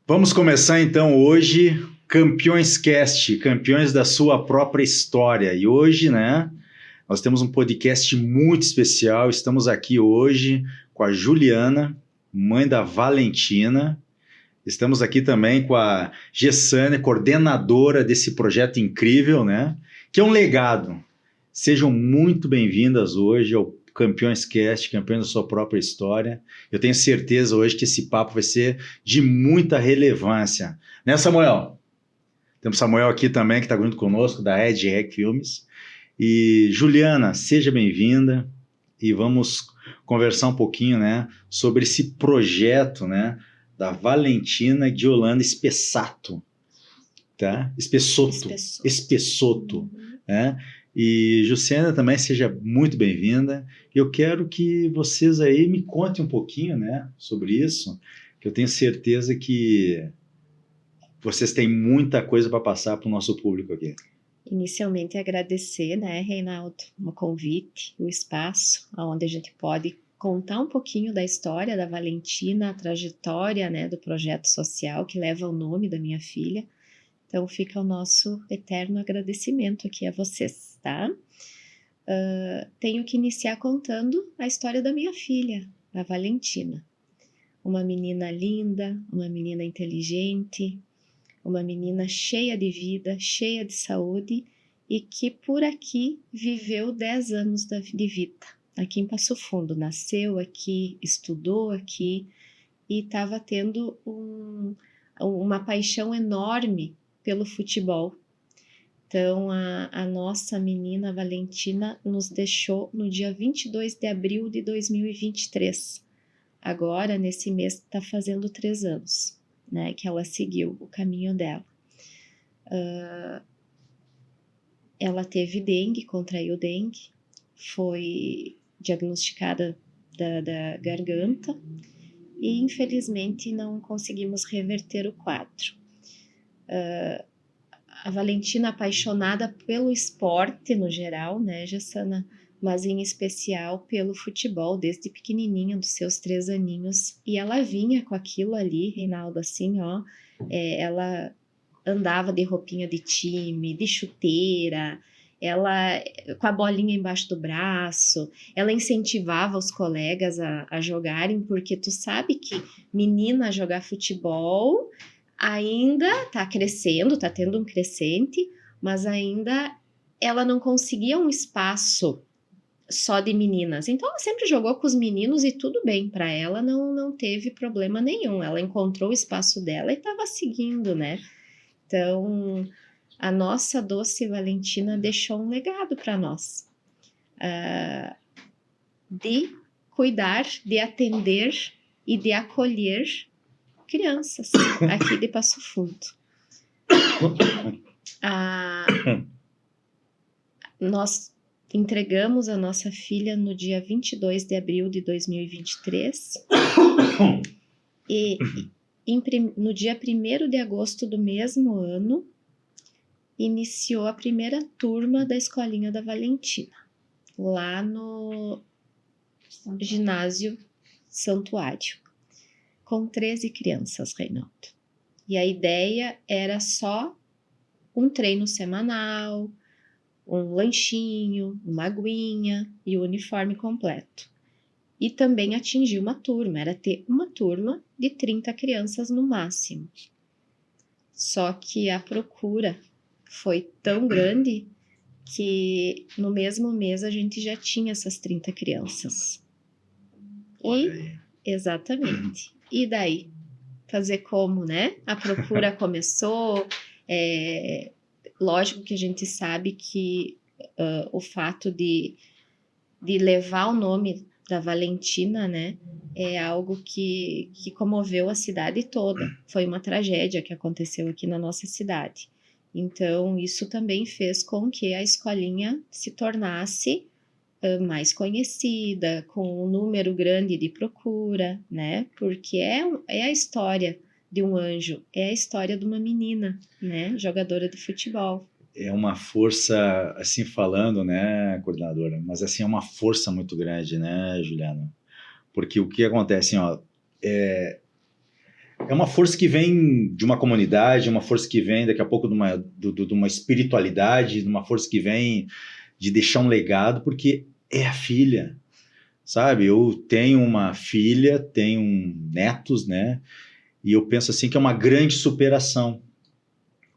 Vamos começar então hoje, Campeões Cast, campeões da sua própria história. E hoje, né, nós temos um podcast muito especial. Estamos aqui hoje com a Juliana, mãe da Valentina. Estamos aqui também com a Gessânia, coordenadora desse projeto incrível, né, que é um legado. Sejam muito bem-vindas hoje ao Campeões Cast, campeões da sua própria história. Eu tenho certeza hoje que esse papo vai ser de muita relevância. Né, Samuel? Temos Samuel aqui também, que está junto conosco, da Red Rec Filmes. E Juliana, seja bem-vinda e vamos conversar um pouquinho, né, sobre esse projeto, né, da Valentina de Holanda Espessato, tá? Espessoto, né? E Juliana também seja muito bem-vinda. Eu quero que vocês aí me contem um pouquinho, né, sobre isso, que eu tenho certeza que vocês têm muita coisa para passar para o nosso público aqui. Inicialmente agradecer, né, Reinaldo, o convite, o espaço onde a gente pode contar um pouquinho da história da Valentina, a trajetória, né, do projeto social que leva o nome da minha filha. Então fica o nosso eterno agradecimento aqui a vocês, tá? Tenho que iniciar contando a história da minha filha, a Valentina. Uma menina linda, uma menina inteligente, uma menina cheia de vida, cheia de saúde e que por aqui viveu 10 anos de vida. Aqui em Passo Fundo, nasceu aqui, estudou aqui e estava tendo uma paixão enorme pelo futebol. Então, a nossa menina Valentina nos deixou no dia 22 de abril de 2023. Agora, nesse mês, está fazendo 3 anos, né, que ela seguiu o caminho dela. Ela teve dengue, contraiu dengue, foi diagnosticada da garganta e, infelizmente, não conseguimos reverter o quadro. A Valentina, apaixonada pelo esporte no geral, né, Gessana, mas em especial pelo futebol, desde pequenininha, dos seus 3 aninhos, e ela vinha com aquilo ali, Reinaldo, assim, ó, ela andava de roupinha de time, de chuteira, ela com a bolinha embaixo do braço, ela incentivava os colegas a jogarem, porque tu sabe que menina jogar futebol ainda tá crescendo, tá tendo um crescente, mas ainda ela não conseguia um espaço só de meninas. Então ela sempre jogou com os meninos e tudo bem, para ela não teve problema nenhum. Ela encontrou o espaço dela e estava seguindo, né? Então a nossa doce Valentina deixou um legado para nós, de cuidar, de atender e de acolher crianças aqui de Passo Fundo. Nós entregamos a nossa filha no dia 22 de abril de 2023 e no dia 1º de agosto do mesmo ano iniciou a primeira turma da Escolinha da Valentina, lá no ginásio Santuário, com 13 crianças, Reinaldo. E a ideia era só um treino semanal, um lanchinho, uma aguinha e o uniforme completo. E também atingir uma turma, era ter uma turma de 30 crianças no máximo. Só que a procura foi tão grande que no mesmo mês a gente já tinha essas 30 crianças. Exatamente. E daí? Fazer como, né? A procura começou, lógico que a gente sabe que o fato de levar o nome da Valentina, né, é algo que comoveu a cidade toda. Foi uma tragédia que aconteceu aqui na nossa cidade. Então, isso também fez com que a escolinha se tornasse mais conhecida, com um número grande de procura, né? Porque é a história de um anjo, é a história de uma menina, né? Jogadora de futebol. É uma força, assim falando, né, coordenadora, mas assim é uma força muito grande, né, Juliana? Porque o que acontece, ó, é uma força que vem de uma comunidade, uma força que vem daqui a pouco de uma espiritualidade, de uma força que vem de deixar um legado, porque é a filha, sabe? Eu tenho uma filha, tenho netos, né? E eu penso assim que é uma grande superação.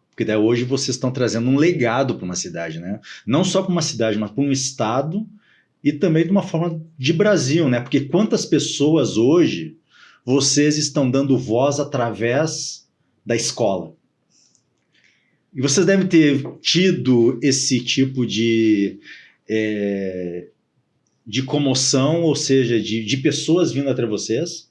Porque daí hoje vocês estão trazendo um legado para uma cidade, né? Não só para uma cidade, mas para um estado e também de uma forma de Brasil, né? Porque quantas pessoas hoje vocês estão dando voz através da escola? E vocês devem ter tido esse tipo de comoção, ou seja, de pessoas vindo até vocês,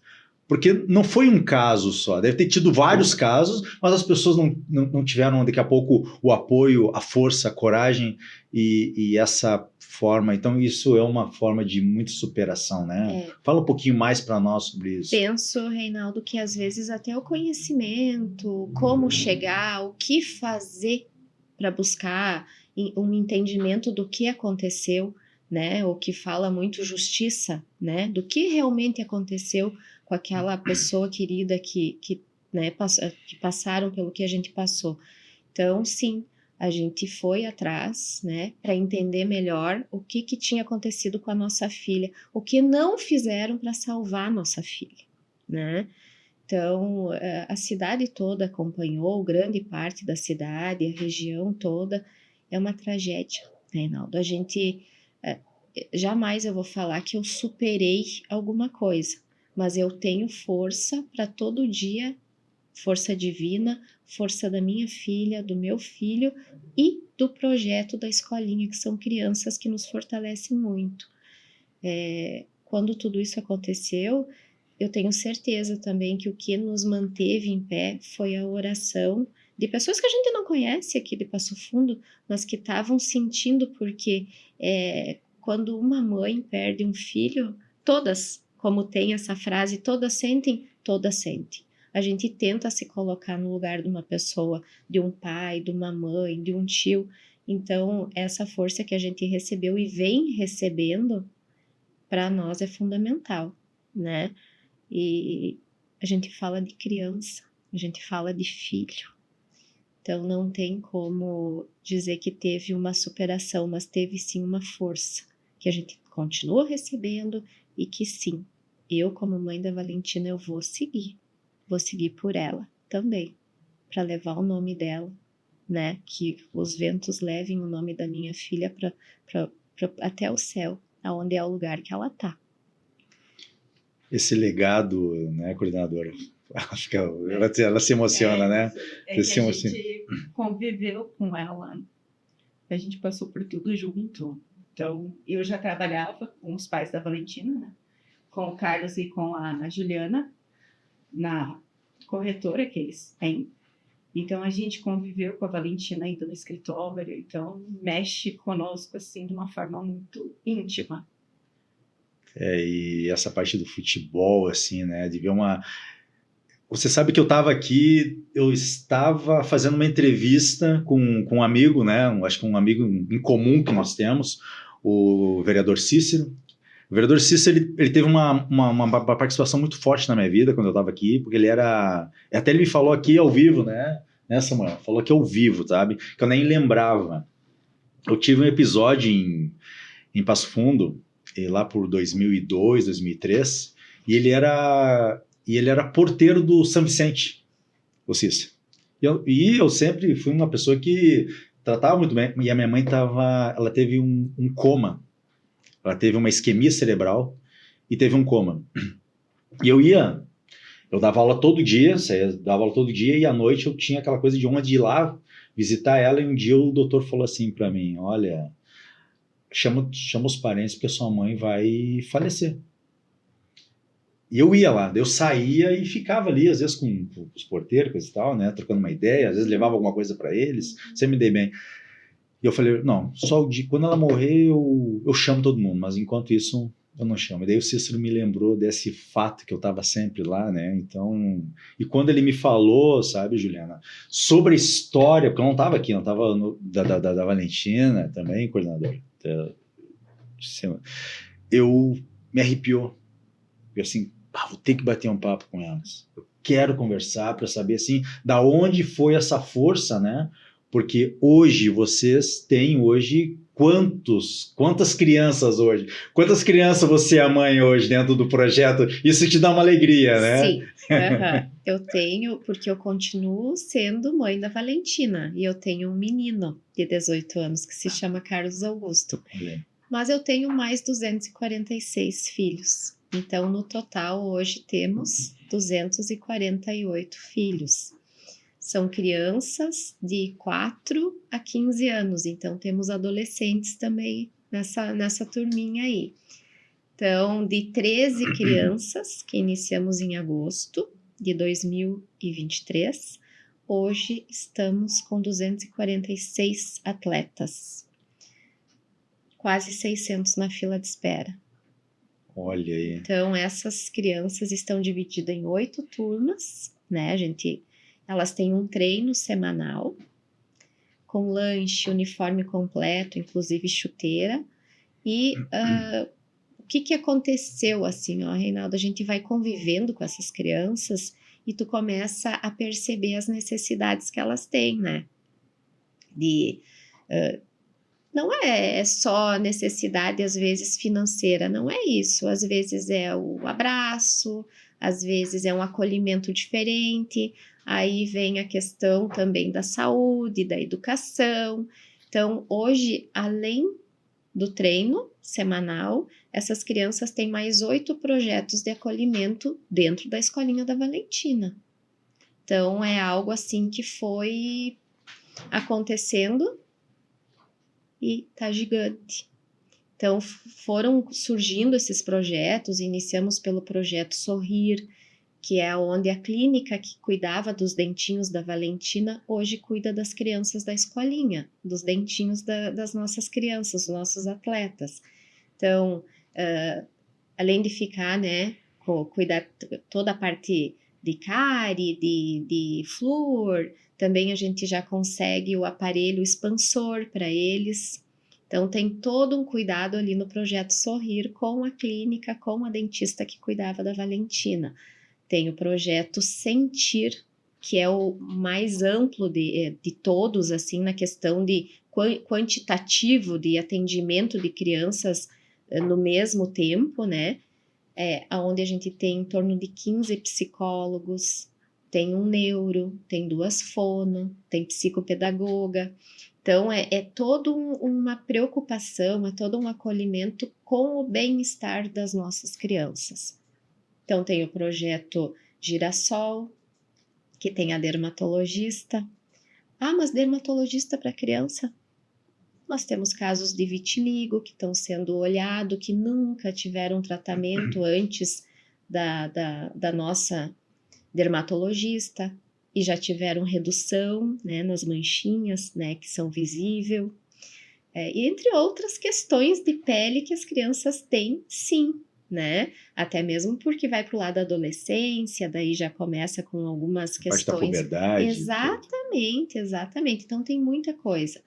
porque não foi um caso só, deve ter tido vários casos, mas as pessoas não tiveram daqui a pouco o apoio, a força, a coragem e essa forma. Então isso é uma forma de muita superação, né? Fala um pouquinho mais para nós sobre isso. Penso, Reinaldo, que às vezes até o conhecimento, como chegar, o que fazer para buscar um entendimento do que aconteceu, né? O que fala muito justiça, né? Do que realmente aconteceu com aquela pessoa querida que passaram pelo que a gente passou. Então, sim, a gente foi atrás, né, para entender melhor o que tinha acontecido com a nossa filha, o que não fizeram para salvar a nossa filha, né? Então, a cidade toda acompanhou, grande parte da cidade, a região toda, é uma tragédia, Reinaldo. A gente, jamais eu vou falar que eu superei alguma coisa, mas eu tenho força para todo dia, força divina, força da minha filha, do meu filho e do projeto da escolinha, que são crianças que nos fortalecem muito. Quando tudo isso aconteceu, eu tenho certeza também que o que nos manteve em pé foi a oração de pessoas que a gente não conhece aqui de Passo Fundo, mas que estavam sentindo, porque quando uma mãe perde um filho, todas, como tem essa frase, todas sentem, a gente tenta se colocar no lugar de uma pessoa, de um pai, de uma mãe, de um tio. Então, essa força que a gente recebeu e vem recebendo, para nós é fundamental, né? E a gente fala de criança, a gente fala de filho. Então, não tem como dizer que teve uma superação, mas teve sim uma força, que a gente continua recebendo e que sim, eu como mãe da Valentina, eu vou seguir por ela também, para levar o nome dela, né? Que os ventos levem o nome da minha filha até o céu, aonde é o lugar que ela tá. Esse legado, né, coordenadora? Acho que ela se emociona, né? Que a gente conviveu com ela, a gente passou por tudo junto. Então, eu já trabalhava com os pais da Valentina, né? Com o Carlos e com a Ana Juliana, na corretora que eles têm. Então, a gente conviveu com a Valentina ainda no escritório, então mexe conosco assim de uma forma muito íntima. E essa parte do futebol, assim, né, de ver uma... Você sabe que eu estava fazendo uma entrevista com um amigo, né, acho que um amigo em comum que nós temos, o vereador Cícero. O vereador Cícero, ele teve uma participação muito forte na minha vida quando eu estava aqui, porque ele era... Até ele me falou aqui ao vivo, né, Samuel? Falou aqui ao vivo, sabe? Que eu nem lembrava. Eu tive um episódio em Passo Fundo, lá por 2002, 2003, e ele era porteiro do São Vicente, o Cícero. E eu sempre fui uma pessoa que tratava muito bem, e a minha mãe ela teve um coma. Ela teve uma isquemia cerebral e teve um coma. E eu dava aula todo dia, e à noite eu tinha aquela coisa de honra de ir lá visitar ela, e um dia o doutor falou assim para mim, olha, chama os parentes porque sua mãe vai falecer. E eu ia lá, eu saía e ficava ali, às vezes com os porteiros, coisa e tal, né, trocando uma ideia, às vezes levava alguma coisa para eles, sempre me dei bem. E eu falei, não, só o dia, quando ela morrer eu chamo todo mundo, mas enquanto isso eu não chamo. E daí o Cícero me lembrou desse fato que eu estava sempre lá, né, então... E quando ele me falou, sabe, Juliana, sobre a história, porque eu não estava aqui, eu estava da Valentina também, coordenador, eu me arrepiou, assim, vou ter que bater um papo com elas. Eu quero conversar para saber, assim, da onde foi essa força, né? Porque hoje, vocês têm quantas crianças hoje? Quantas crianças você é mãe hoje dentro do projeto? Isso te dá uma alegria, né? Sim, eu tenho, porque eu continuo sendo mãe da Valentina, e eu tenho um menino de 18 anos que se chama Carlos Augusto. Mas eu tenho mais 246 filhos. Então, no total, hoje temos 248 filhos. São crianças de 4 a 15 anos, então temos adolescentes também nessa turminha aí. Então, de 13 crianças que iniciamos em agosto de 2023, hoje estamos com 246 atletas. Quase 600 na fila de espera. Olha aí. Então, essas crianças estão divididas em 8 turmas, né? Elas têm um treino semanal, com lanche, uniforme completo, inclusive chuteira. E o que aconteceu assim, Reinaldo? A gente vai convivendo com essas crianças e tu começa a perceber as necessidades que elas têm, né? Não é só necessidade, às vezes, financeira, não é isso. Às vezes é o abraço, às vezes é um acolhimento diferente, aí vem a questão também da saúde, da educação. Então, hoje, além do treino semanal, essas crianças têm mais 8 projetos de acolhimento dentro da Escolinha da Valentina. Então, é algo assim que foi acontecendo e tá gigante. Então, foram surgindo esses projetos, iniciamos pelo projeto Sorrir, que é onde a clínica que cuidava dos dentinhos da Valentina, hoje cuida das crianças da escolinha, dos dentinhos das nossas crianças, dos nossos atletas. Então, além de ficar, né, cuidar toda a parte de cárie, de flúor, também a gente já consegue o aparelho expansor para eles. Então, tem todo um cuidado ali no projeto Sorrir com a clínica, com a dentista que cuidava da Valentina. Tem o projeto Sentir, que é o mais amplo de todos, assim, na questão de quantitativo de atendimento de crianças no mesmo tempo, né? Onde a gente tem em torno de 15 psicólogos, tem um neuro, tem 2 fono, tem psicopedagoga. Então, é toda uma preocupação, é todo um acolhimento com o bem-estar das nossas crianças. Então, tem o projeto Girassol, que tem a dermatologista. Mas dermatologista para criança? Nós temos casos de vitiligo que estão sendo olhados, que nunca tiveram tratamento antes da nossa dermatologista e já tiveram redução, né, nas manchinhas, né, que são visíveis. E entre outras questões de pele que as crianças têm, sim, né? Até mesmo porque vai para o lado da adolescência, daí já começa com algumas questões. Parte da puberdade. Exatamente. Então tem muita coisa.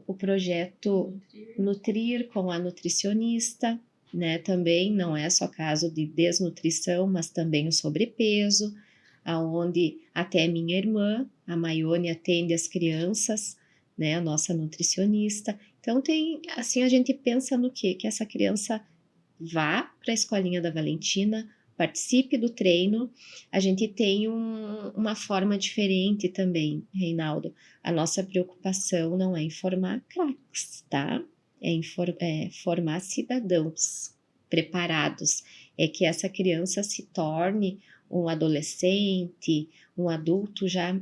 O projeto Nutrir com a nutricionista, né? Também não é só caso de desnutrição, mas também o sobrepeso, aonde até minha irmã, a Maione, atende as crianças, né? A nossa nutricionista. Então tem, assim, a gente pensa no quê? Que essa criança vá para a Escolinha da Valentina, participe do treino. A gente tem uma forma diferente também, Reinaldo. A nossa preocupação não é em formar craques, tá? É formar cidadãos preparados. É que essa criança se torne um adolescente, um adulto já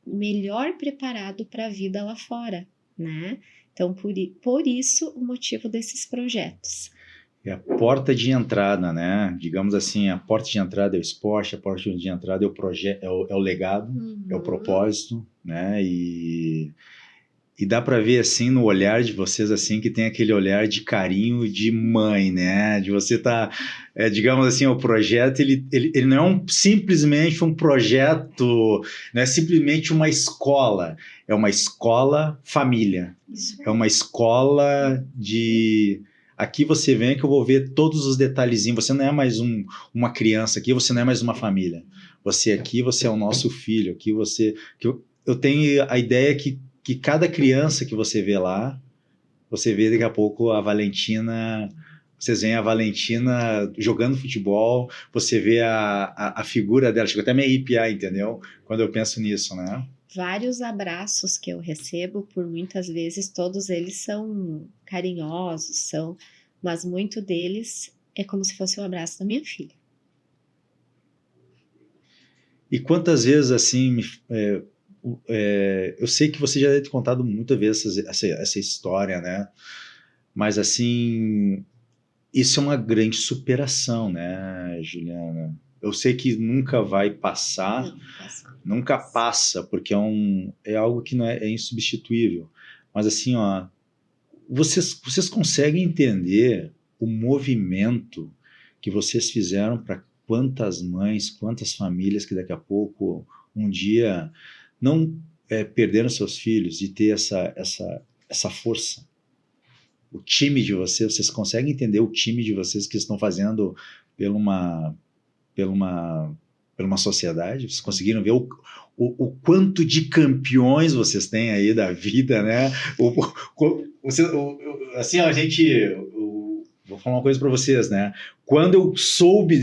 melhor preparado para a vida lá fora, né? Então, por isso, o motivo desses projetos. É a porta de entrada, né? Digamos assim, a porta de entrada é o esporte, a porta de entrada é o projeto, é o legado, é o propósito, né? E dá para ver assim no olhar de vocês assim que tem aquele olhar de carinho de mãe, né? De você tá, digamos assim, o projeto ele não é simplesmente um projeto, não é simplesmente uma escola, é uma escola família, é uma escola de aqui você vem que eu vou ver todos os detalhezinhos, você não é mais uma criança aqui, você não é mais uma família, você aqui, você é o nosso filho, aqui você... Eu tenho a ideia que cada criança que você vê lá, você vê daqui a pouco a Valentina... Vocês veem a Valentina jogando futebol, você vê a figura dela, chega até a me arrepiar, entendeu? Quando eu penso nisso, né? Vários abraços que eu recebo, por muitas vezes, todos eles são carinhosos, mas muito deles é como se fosse o abraço da minha filha. E quantas vezes, assim, eu sei que você já deve ter contado muitas vezes essa história, né? Mas, assim, isso é uma grande superação, né, Juliana? Eu sei que nunca vai passar, Não passa. nunca passa, porque é algo que não é insubstituível. Mas, assim, ó, vocês conseguem entender o movimento que vocês fizeram para quantas mães, quantas famílias que daqui a pouco, um dia, não perderam seus filhos e ter essa força? O time de vocês conseguem entender o time de vocês que estão fazendo pela uma sociedade? Vocês conseguiram ver o quanto de campeões vocês têm aí da vida, né? Assim, a gente... vou falar uma coisa para vocês, né? Quando eu soube,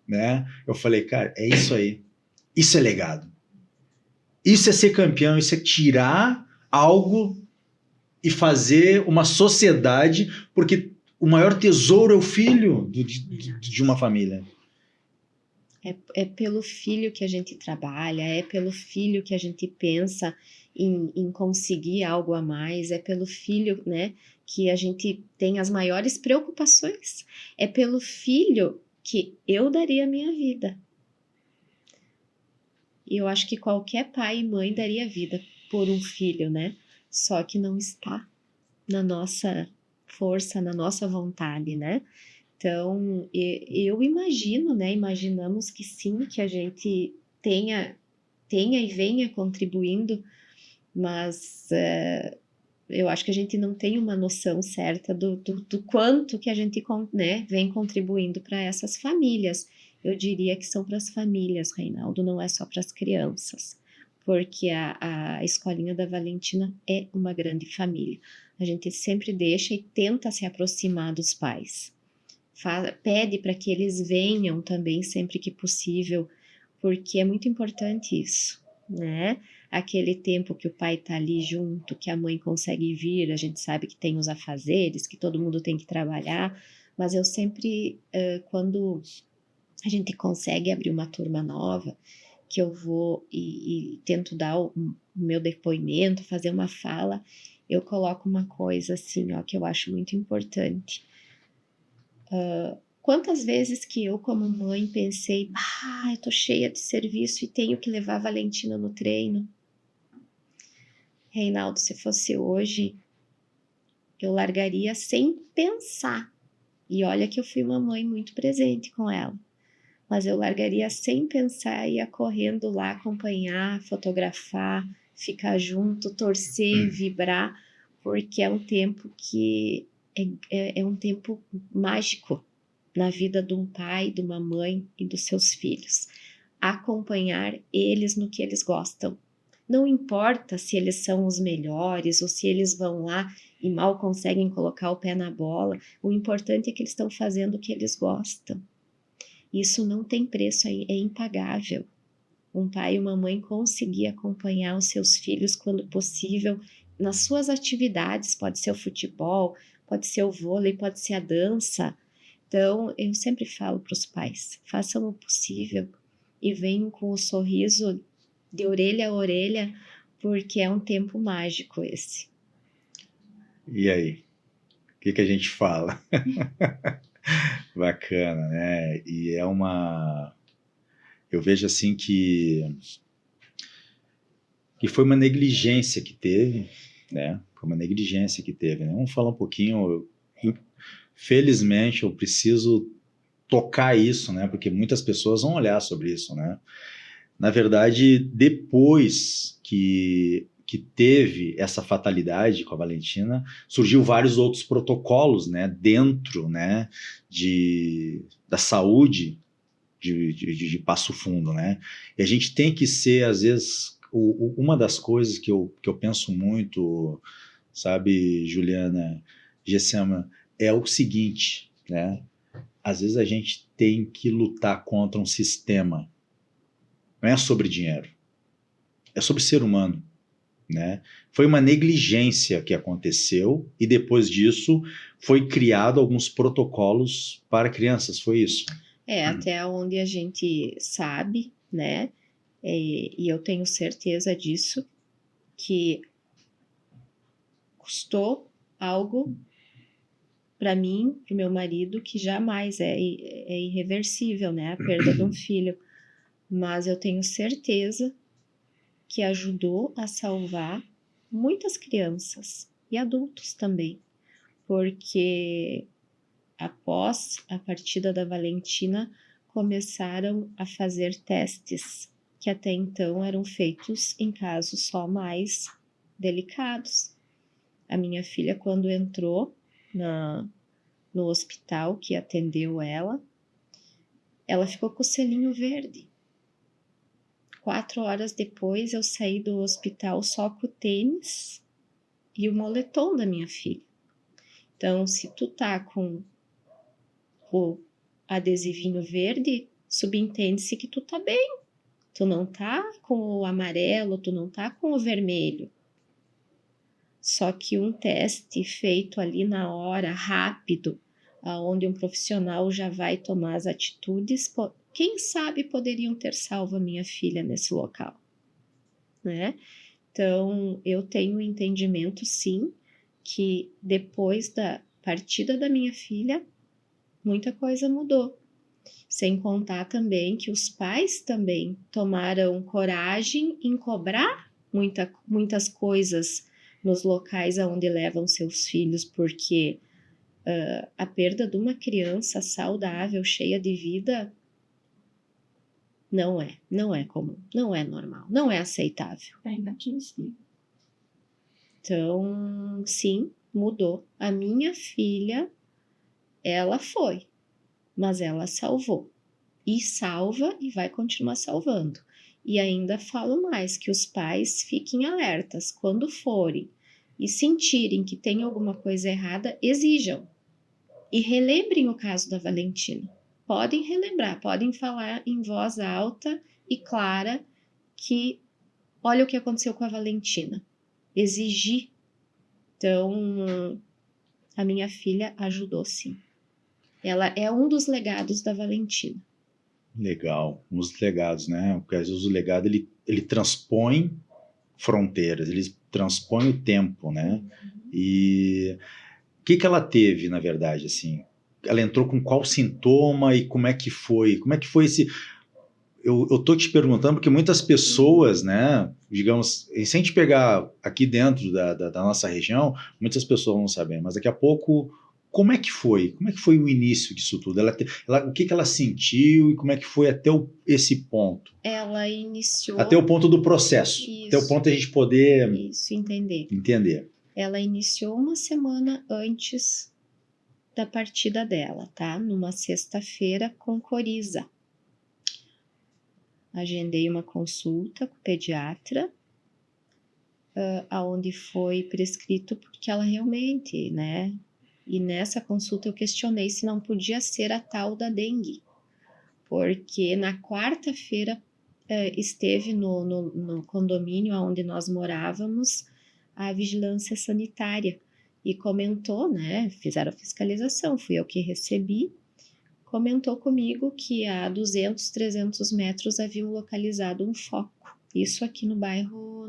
né? Eu falei, cara, é isso aí. Isso é legado. Isso é ser campeão, isso é tirar algo e fazer uma sociedade, porque o maior tesouro é o filho de uma família. É pelo filho que a gente trabalha, é pelo filho que a gente pensa em conseguir algo a mais, é pelo filho, né, que a gente tem as maiores preocupações, é pelo filho que eu daria a minha vida. E eu acho que qualquer pai e mãe daria a vida por um filho, né? Só que não está na nossa força, na nossa vontade, né? Então, eu imagino, né? Imaginamos que sim, que a gente tenha e venha contribuindo, mas eu acho que a gente não tem uma noção certa do quanto que a gente, né, vem contribuindo para essas famílias. Eu diria que são para as famílias, Reinaldo, não é só para as crianças, porque a Escolinha da Valentina é uma grande família. A gente sempre deixa e tenta se aproximar dos pais. Pede para que eles venham também sempre que possível, porque é muito importante isso, né? Aquele tempo que o pai está ali junto, que a mãe consegue vir, a gente sabe que tem os afazeres, que todo mundo tem que trabalhar, mas eu sempre, quando a gente consegue abrir uma turma nova, que eu vou e tento dar o meu depoimento, fazer uma fala, eu coloco uma coisa assim, ó, que eu acho muito importante. Quantas vezes que eu, como mãe, pensei, eu tô cheia de serviço e tenho que levar a Valentina no treino. Reinaldo, se fosse hoje, eu largaria sem pensar. E olha que eu fui uma mãe muito presente com ela. Mas eu largaria sem pensar, ia correndo lá acompanhar, fotografar, ficar junto, torcer, vibrar, porque é um tempo que é um tempo mágico na vida de um pai, de uma mãe e dos seus filhos. Acompanhar eles no que eles gostam. Não importa se eles são os melhores ou se eles vão lá e mal conseguem colocar o pé na bola. O importante é que eles estão fazendo o que eles gostam. Isso não tem preço, é impagável. Um pai e uma mãe conseguir acompanhar os seus filhos quando possível nas suas atividades, pode ser o futebol, pode ser o vôlei, pode ser a dança. Então, eu sempre falo para os pais, façam o possível e venham com o sorriso de orelha a orelha, porque é um tempo mágico esse. E aí? O que a gente fala? Bacana, né? E eu vejo assim que foi uma negligência que teve, né? Foi uma negligência que teve, né? Vamos falar um pouquinho. Felizmente, eu preciso tocar isso, né? Porque muitas pessoas vão olhar sobre isso, né? Na verdade, depois que que teve essa fatalidade com a Valentina, surgiu vários outros protocolos, né, dentro, né, da saúde de Passo Fundo, né? E a gente tem que ser, às vezes, uma das coisas que eu penso muito, sabe, Juliana, Gessema, é o seguinte, né? Às vezes a gente tem que lutar contra um sistema. Não é sobre dinheiro, é sobre ser humano, né? Foi uma negligência que aconteceu e depois disso foi criado alguns protocolos para crianças, foi isso? Até onde a gente sabe, né? E eu tenho certeza disso, que custou algo para mim, para o meu marido, que jamais é irreversível, né? A perda de um filho. Mas eu tenho certeza que ajudou a salvar muitas crianças e adultos também, porque após a partida da Valentina, começaram a fazer testes que até então eram feitos em casos só mais delicados. A minha filha, quando entrou no hospital que atendeu ela ficou com o selinho verde. 4 horas depois, eu saí do hospital só com o tênis e o moletom da minha filha. Então, se tu tá com o adesivinho verde, subentende-se que tu tá bem. Tu não tá com o amarelo, tu não tá com o vermelho. Só que um teste feito ali na hora, rápido, onde um profissional já vai tomar as atitudes, quem sabe poderiam ter salvo a minha filha nesse local, né? Então, eu tenho um entendimento, sim, que depois da partida da minha filha, muita coisa mudou. Sem contar também que os pais também tomaram coragem em cobrar muitas coisas nos locais aonde levam seus filhos, porque a perda de uma criança saudável, cheia de vida, não é comum, não é normal, não é aceitável. É inadmissível. Então, sim, mudou. A minha filha, ela foi, mas ela salvou. E salva e vai continuar salvando. E ainda falo mais, que os pais fiquem alertas quando forem e sentirem que tem alguma coisa errada, exijam. E relembrem o caso da Valentina. Podem relembrar, podem falar em voz alta e clara que olha o que aconteceu com a Valentina. Exigir. Então, a minha filha ajudou, sim. Ela é um dos legados da Valentina. Legal, um dos legados, né? Porque às vezes o legado ele transpõe fronteiras, ele transpõe o tempo, né? E o que ela teve, na verdade, assim? Ela entrou com qual sintoma e como é que foi? Como é que foi esse... Eu tô te perguntando porque muitas pessoas, né, digamos, se a gente pegar aqui dentro da nossa região, muitas pessoas não sabem, mas daqui a pouco, como é que foi? Como é que foi o início disso tudo? O que ela sentiu e como é que foi até esse ponto? Ela iniciou... Até o ponto do processo. Isso. Até o ponto de a gente poder... Isso, entender. Ela iniciou uma semana antes da partida dela, tá? Numa sexta-feira com coriza. Agendei uma consulta com o pediatra, aonde foi prescrito porque ela realmente, né? E nessa consulta eu questionei se não podia ser a tal da dengue, porque na quarta-feira esteve no condomínio onde nós morávamos a vigilância sanitária e comentou, né? Fizeram a fiscalização, fui eu que recebi. Comentou comigo que a 200, 300 metros haviam localizado um foco. Isso aqui no bairro,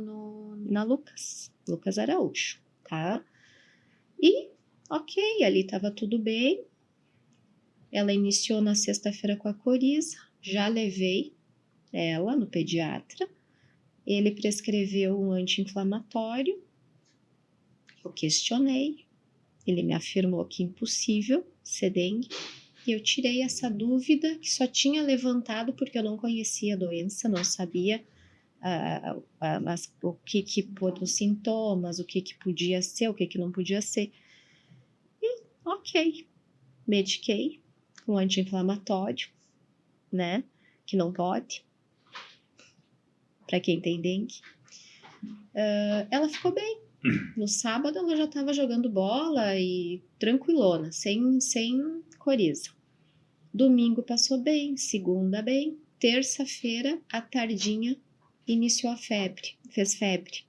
na Lucas Araújo, tá? E, ok, ali estava tudo bem. Ela iniciou na sexta-feira com a coriza, já levei ela no pediatra. Ele prescreveu um anti-inflamatório. Eu questionei. Ele me afirmou que impossível ser dengue. E eu tirei essa dúvida que só tinha levantado porque eu não conhecia a doença, não sabia o que os sintomas, o que podia ser, o que não podia ser. E, ok, mediquei com anti-inflamatório, né? Que não pode, para quem tem dengue. Ela ficou bem. No sábado ela já estava jogando bola e tranquilona, sem coriza. Domingo passou bem, segunda bem, terça-feira, à tardinha, iniciou a febre, fez febre.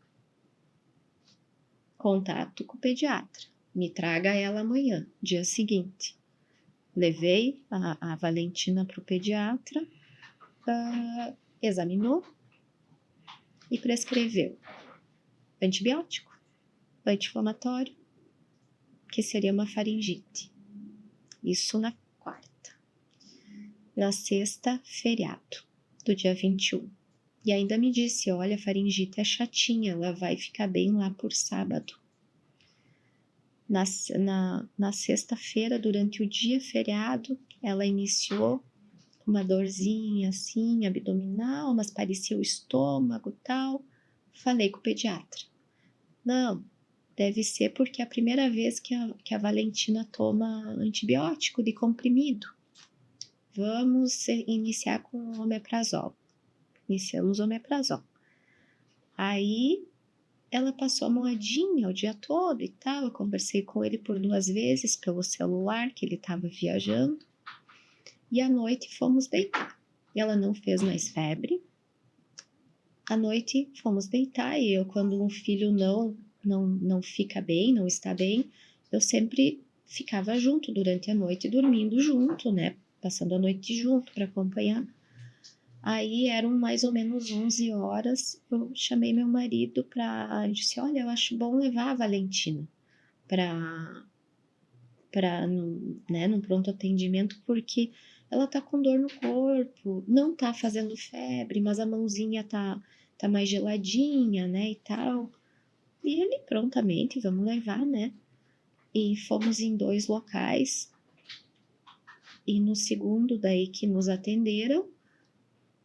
Contato com o pediatra. Me traga ela amanhã, dia seguinte. Levei a Valentina para o pediatra, examinou e prescreveu antibiótico, anti-inflamatório, que seria uma faringite. Isso na quarta. Na sexta, feriado, do dia 21. E ainda me disse, olha, a faringite é chatinha, ela vai ficar bem lá por sábado. Na sexta-feira, durante o dia feriado, ela iniciou uma dorzinha assim, abdominal, mas parecia o estômago e tal. Falei com o pediatra. Não, deve ser porque é a primeira vez que a Valentina toma antibiótico de comprimido. Vamos iniciar com o omeprazol. Iniciamos o omeprazol. Aí ela passou a moedinha o dia todo e tal. Eu conversei com ele por 2 vezes pelo celular, que ele estava viajando. E à noite fomos deitar. Ela não fez mais febre. À noite fomos deitar e eu, quando um filho não fica bem, não está bem, eu sempre ficava junto durante a noite, dormindo junto, né? Passando a noite junto para acompanhar. Aí eram mais ou menos 11 horas, eu chamei meu marido disse, olha, eu acho bom levar a Valentina num pronto atendimento, porque ela tá com dor no corpo, não tá fazendo febre, mas a mãozinha tá mais geladinha, né, e tal. E ele prontamente, vamos levar, né? E fomos em 2 locais. E no segundo daí que nos atenderam,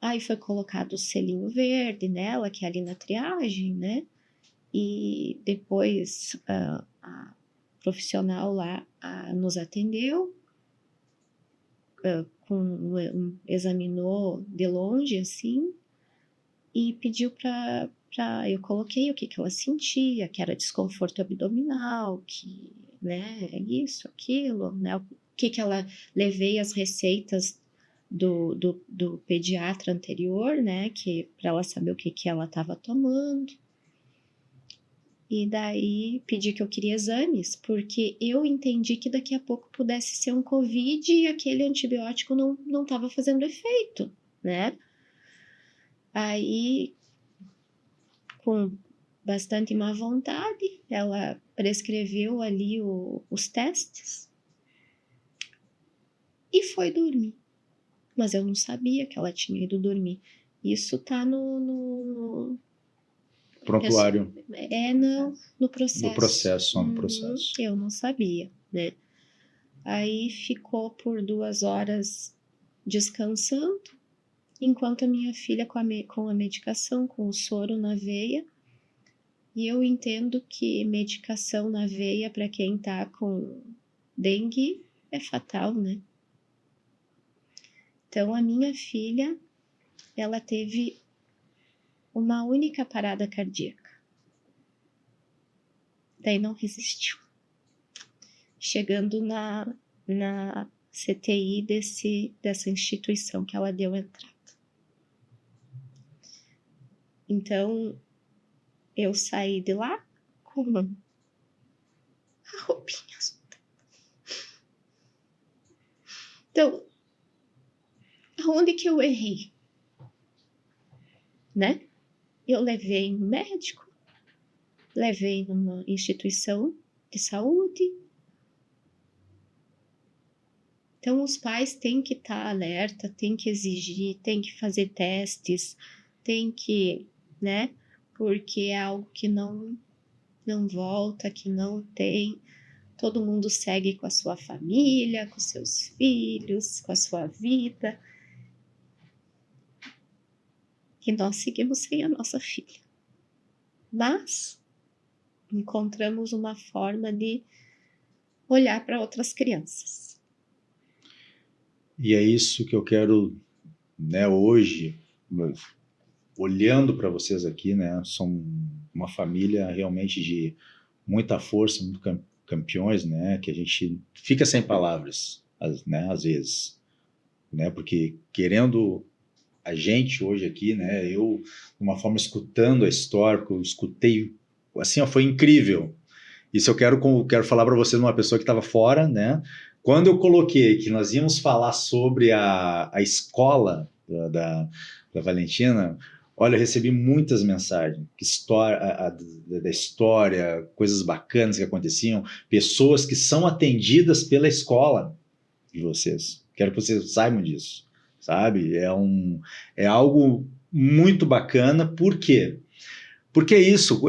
aí foi colocado o selinho verde nela, que é ali na triagem, né? E depois a profissional lá nos atendeu, examinou de longe, assim, e pediu para eu coloquei o que ela sentia, que era desconforto abdominal, que, né, isso, aquilo, né, o que ela levei as receitas do pediatra anterior, né, que para ela saber o que ela estava tomando. E daí pedi que eu queria exames, porque eu entendi que daqui a pouco pudesse ser um Covid e aquele antibiótico não estava fazendo efeito, né? Aí, com bastante má vontade, ela prescreveu ali os testes e foi dormir. Mas eu não sabia que ela tinha ido dormir. Isso tá no Prontuário. No processo. No processo, só no processo. Eu não sabia, né? Aí ficou por 2 horas descansando, enquanto a minha filha com a medicação, com o soro na veia. E eu entendo que medicação na veia para quem tá com dengue é fatal, né? Então a minha filha, ela teve uma única parada cardíaca. Daí não resistiu. Chegando na CTI dessa instituição que ela deu entrada. Então, eu saí de lá com a roupinha azul. Então, aonde que eu errei? Né? Eu levei no médico, levei numa instituição de saúde. Então, os pais têm que estar alerta, têm que exigir, têm que fazer testes, têm que, né? Porque é algo que não volta, que não tem. Todo mundo segue com a sua família, com seus filhos, com a sua vida. e nós seguimos sem a nossa filha. Mas encontramos uma forma de olhar para outras crianças. E é isso que eu quero, né, hoje, olhando para vocês aqui, né, são uma família realmente de muita força, muito campeões, né, que a gente fica sem palavras, né, às vezes, né, porque querendo a gente hoje aqui, né, eu, de uma forma, escutando a história, porque eu escutei, assim, ó, foi incrível. Isso eu quero falar para você de uma pessoa que estava fora, né? Quando eu coloquei que nós íamos falar sobre a escola da Valentina, olha, eu recebi muitas mensagens, da história, coisas bacanas que aconteciam, pessoas que são atendidas pela escola de vocês. Quero que vocês saibam disso, sabe? É algo muito bacana, por quê? Porque é isso,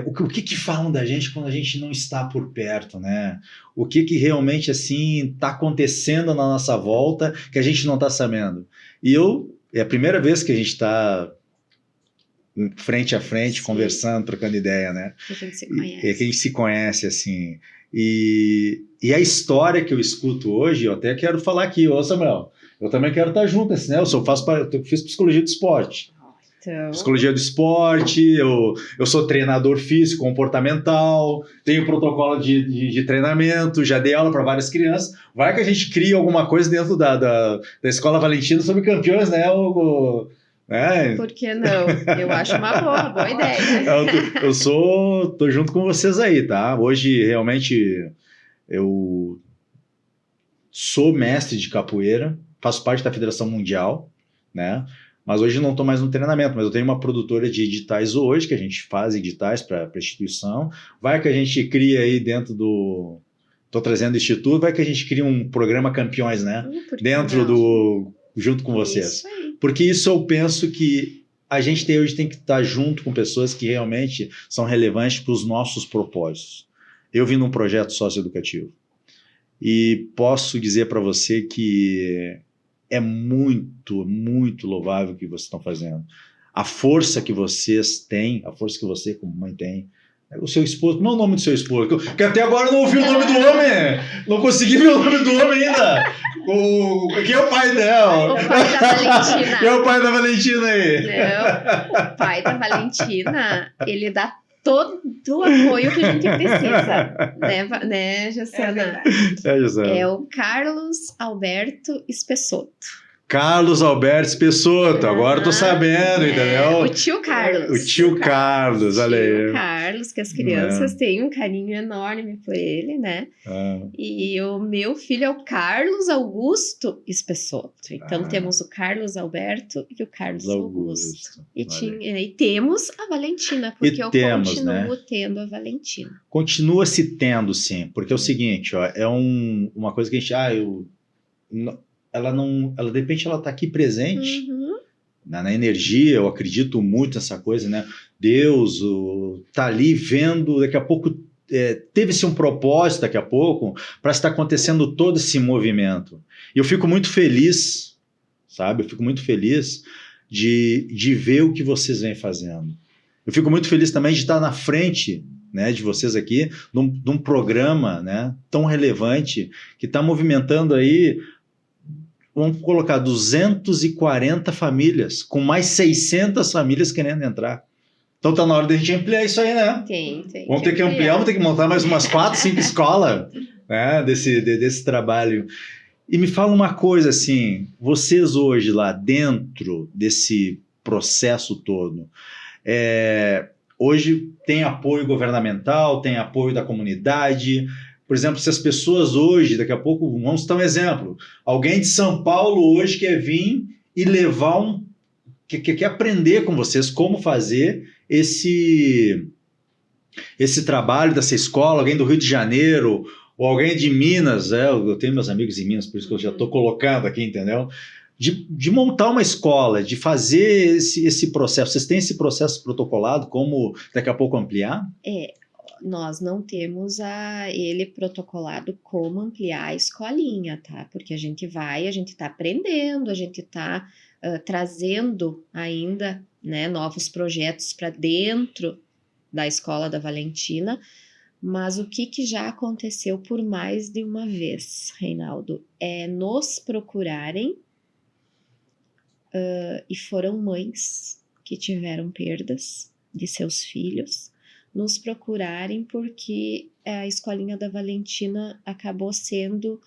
o que falam da gente quando a gente não está por perto, né? O que realmente, assim, está acontecendo na nossa volta que a gente não está sabendo. E é a primeira vez que a gente está frente a frente, sim, conversando, trocando ideia, né? Que a gente se conhece. Que a gente se conhece, assim. E a história que eu escuto hoje, eu até quero falar aqui, ô Samuel, eu também quero estar junto, assim, né? Eu fiz psicologia do esporte. Então... Psicologia do esporte, eu sou treinador físico, comportamental, tenho protocolo de treinamento, já dei aula para várias crianças. Vai que a gente cria alguma coisa dentro da Escola Valentina sobre campeões, né? Por que não? Eu acho uma boa ideia. Tô junto com vocês aí, tá? Hoje, realmente, eu sou mestre de capoeira, faço parte da Federação Mundial, né? Mas hoje não estou mais no treinamento, mas eu tenho uma produtora de editais hoje, que a gente faz editais para a instituição. Vai que a gente cria aí dentro do... Estou trazendo o instituto, vai que a gente cria um programa campeões, né? Dentro do... junto com vocês. Isso aí. Porque isso eu penso que a gente hoje tem que estar junto com pessoas que realmente são relevantes para os nossos propósitos. Eu vim num projeto socioeducativo e posso dizer para você que é muito, muito louvável o que vocês estão fazendo. A força que vocês têm, a força que você como mãe tem, o seu esposo, não o nome do seu esposo, que até agora eu não ouvi o nome do homem, não consegui ver o nome do homem ainda. Quem é o pai dela? O pai da Valentina. Quem é o pai da Valentina aí? Não, o pai da Valentina, ele dá todo o apoio que a gente precisa, né, Jussiana? É o Carlos Alberto Espessotto. Carlos Alberto Espessotto, agora eu tô sabendo, entendeu? O tio Carlos. O tio Carlos, olha aí. O tio Carlos, que as crianças têm um carinho enorme por ele, né? E o meu filho é o Carlos Augusto Espessotto. Então temos o Carlos Alberto e o Carlos Augusto. E temos a Valentina, porque eu continuo tendo a Valentina. Continua se tendo, sim, porque é o seguinte, ó, é uma coisa que a gente... ela de repente ela está aqui presente, na energia, eu acredito muito nessa coisa, né? Deus está ali vendo, daqui a pouco teve-se um propósito daqui a pouco para estar acontecendo todo esse movimento. E eu fico muito feliz, sabe? Eu fico muito feliz de ver o que vocês vêm fazendo. Eu fico muito feliz também de estar na frente, né, de vocês aqui, de um programa, né, tão relevante, que está movimentando aí, vamos colocar 240 famílias, com mais 600 famílias querendo entrar. Então tá na hora da gente ampliar isso aí, né? Tem. Vamos ter que ampliar, vamos ter que montar mais umas 4, 5 escolas, né, desse trabalho. E me fala uma coisa assim, vocês hoje lá dentro desse processo todo, hoje tem apoio governamental, tem apoio da comunidade. Por exemplo, se as pessoas hoje, daqui a pouco, vamos citar um exemplo, alguém de São Paulo hoje quer vir e levar quer aprender com vocês como fazer esse trabalho dessa escola, alguém do Rio de Janeiro, ou alguém de Minas, eu tenho meus amigos em Minas, por isso que eu já estou colocando aqui, entendeu? De montar uma escola, de fazer esse processo. Vocês têm esse processo protocolado, como daqui a pouco ampliar? Nós não temos ele protocolado como ampliar a escolinha, tá? Porque a gente está aprendendo, a gente está trazendo ainda né, novos projetos para dentro da Escola da Valentina, mas o que já aconteceu por mais de uma vez, Reinaldo, é nos procurarem, e foram mães que tiveram perdas de seus filhos, nos procurarem porque a Escolinha da Valentina acabou sendo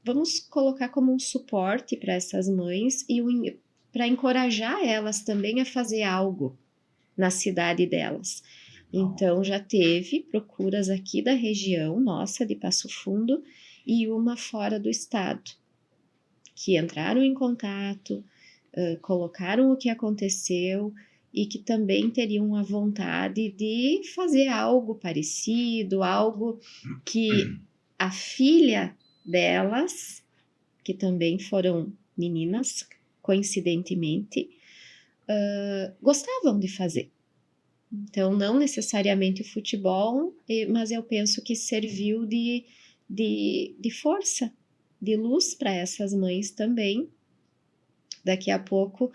vamos colocar como um suporte para essas mães e para encorajar elas também a fazer algo na cidade delas. Então, já teve procuras aqui da região nossa, de Passo Fundo, e uma fora do estado, que entraram em contato, colocaram o que aconteceu e que também teriam a vontade de fazer algo parecido, algo que a filha delas, que também foram meninas, coincidentemente, gostavam de fazer. Então, não necessariamente o futebol, mas eu penso que serviu de força, de luz para essas mães também, daqui a pouco,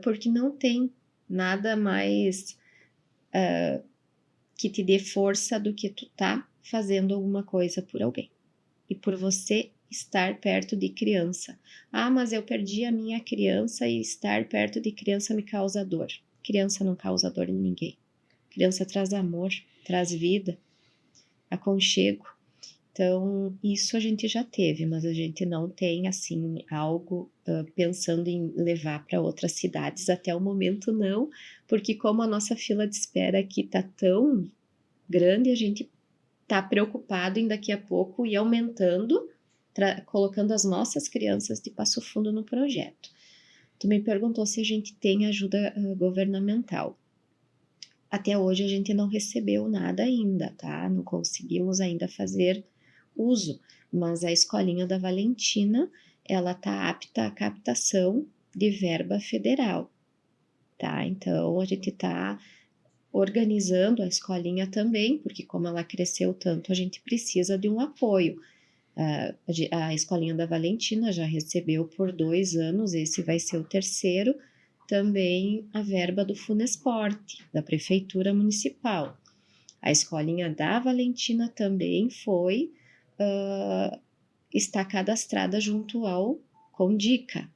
porque não tem nada mais que te dê força do que tu tá fazendo alguma coisa por alguém. E por você estar perto de criança. Ah, mas eu perdi a minha criança e estar perto de criança me causa dor. Criança não causa dor em ninguém. Criança traz amor, traz vida, aconchego. Então, isso a gente já teve, mas a gente não tem, assim, algo pensando em levar para outras cidades. Até o momento, não, porque como a nossa fila de espera aqui está tão grande, a gente está preocupado em daqui a pouco ir aumentando, colocando as nossas crianças de Passo Fundo no projeto. Tu me perguntou se a gente tem ajuda governamental. Até hoje a gente não recebeu nada ainda, tá? Não conseguimos ainda fazer uso, mas a Escolinha da Valentina, ela está apta à captação de verba federal, tá? Então, a gente está organizando a escolinha também, porque como ela cresceu tanto, a gente precisa de um apoio. A Escolinha da Valentina já recebeu por 2 anos, esse vai ser o 3º, também a verba do Funesporte, da Prefeitura Municipal. A Escolinha da Valentina também está cadastrada junto ao Condica,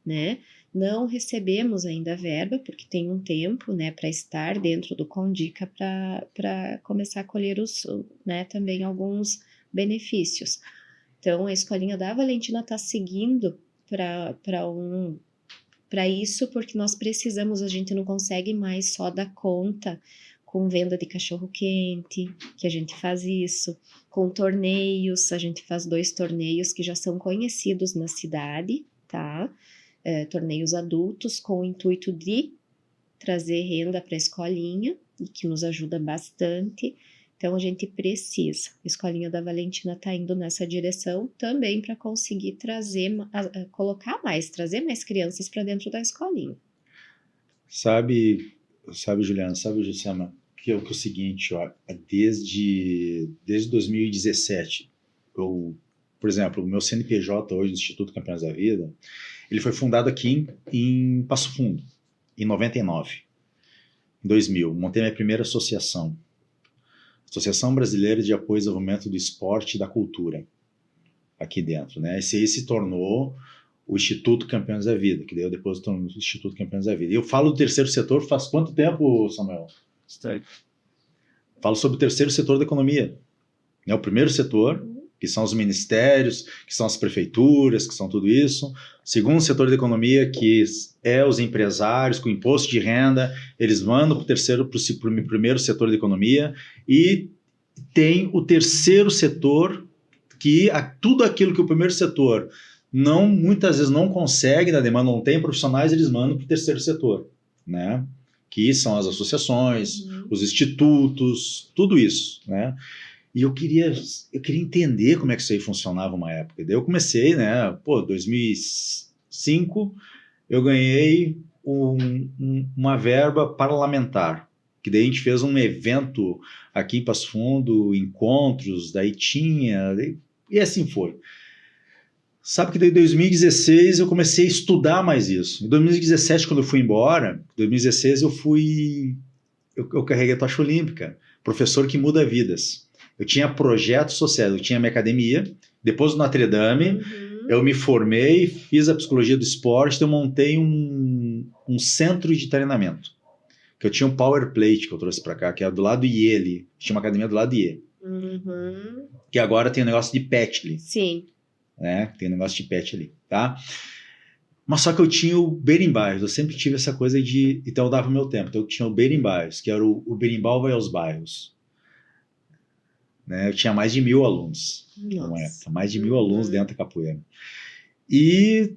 né? Não recebemos ainda a verba, porque tem um tempo, né, para estar dentro do Condica para começar a colher né, também alguns benefícios. Então, a Escolinha da Valentina está seguindo para isso, porque nós precisamos, a gente não consegue mais só dar conta com venda de cachorro-quente, que a gente faz isso, com torneios, a gente faz 2 torneios que já são conhecidos na cidade, tá? Torneios adultos, com o intuito de trazer renda para a escolinha, e que nos ajuda bastante. Então, a gente precisa. A Escolinha da Valentina está indo nessa direção também para conseguir trazer mais crianças para dentro da escolinha. Sabe, Juliana, sabe, Jussama, que é o seguinte, ó, desde 2017, por exemplo, o meu CNPJ hoje, do Instituto Campeões da Vida, ele foi fundado aqui em Passo Fundo, em 99. Em 2000, montei minha primeira associação, Associação Brasileira de Apoio ao Desenvolvimento do Esporte e da Cultura, aqui dentro, né? Esse aí se tornou o Instituto Campeões da Vida, que daí eu depois tornou o Instituto Campeões da Vida. E eu falo do terceiro setor faz quanto tempo, Samuel? Falo sobre o terceiro setor da economia, né? O primeiro setor, que são os ministérios, que são as prefeituras, que são tudo isso. O segundo setor da economia, que é os empresários com imposto de renda, eles mandam para o primeiro setor da economia, e tem o terceiro setor, que tudo aquilo que o primeiro setor muitas vezes não consegue, na demanda não tem profissionais, eles mandam para o terceiro setor, né? Que são as associações, os institutos, tudo isso, né? E eu queria entender como é que isso aí funcionava uma época. Daí eu comecei, né? 2005, eu ganhei uma verba parlamentar, que daí a gente fez um evento aqui em Passo Fundo, encontros, daí tinha, e assim foi. Sabe que daí em 2016 eu comecei a estudar mais isso. Em 2017, quando eu fui embora, em 2016 eu carreguei a tocha olímpica, professor que muda vidas. Eu tinha projetos sociais, eu tinha minha academia, depois do Notre Dame, eu me formei, fiz a psicologia do esporte, então eu montei um centro de treinamento, que eu tinha um Power Plate que eu trouxe para cá, que era do lado do IE ali, tinha uma academia do lado do IE, que agora tem um negócio de pet ali. Sim. Né? Tem um negócio de pet ali, tá? Mas só que eu tinha o berimbau, eu sempre tive essa coisa de... Então eu dava o meu tempo, então eu tinha o berimbau, que era o berimbau vai aos bairros. Né? Eu tinha mais de 1.000 alunos, numa época, mais de 1.000 alunos dentro da capoeira. E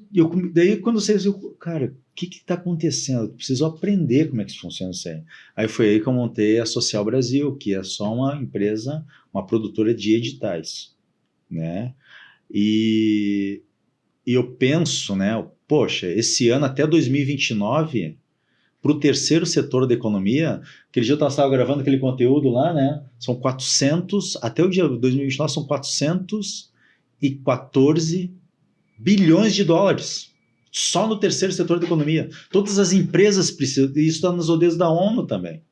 daí quando você diz, cara, o que está acontecendo? Eu preciso aprender como é que funciona isso aí. Aí foi aí que eu montei a Social Brasil, que é só uma empresa, uma produtora de editais, né? E eu penso, né? Poxa, esse ano até 2029, para o terceiro setor da economia, aquele dia eu estava gravando aquele conteúdo lá, né? São 400, até o dia 2029 são 414 bilhões de dólares. Só no terceiro setor da economia. Todas as empresas precisam, e isso está nos odeios da ONU também.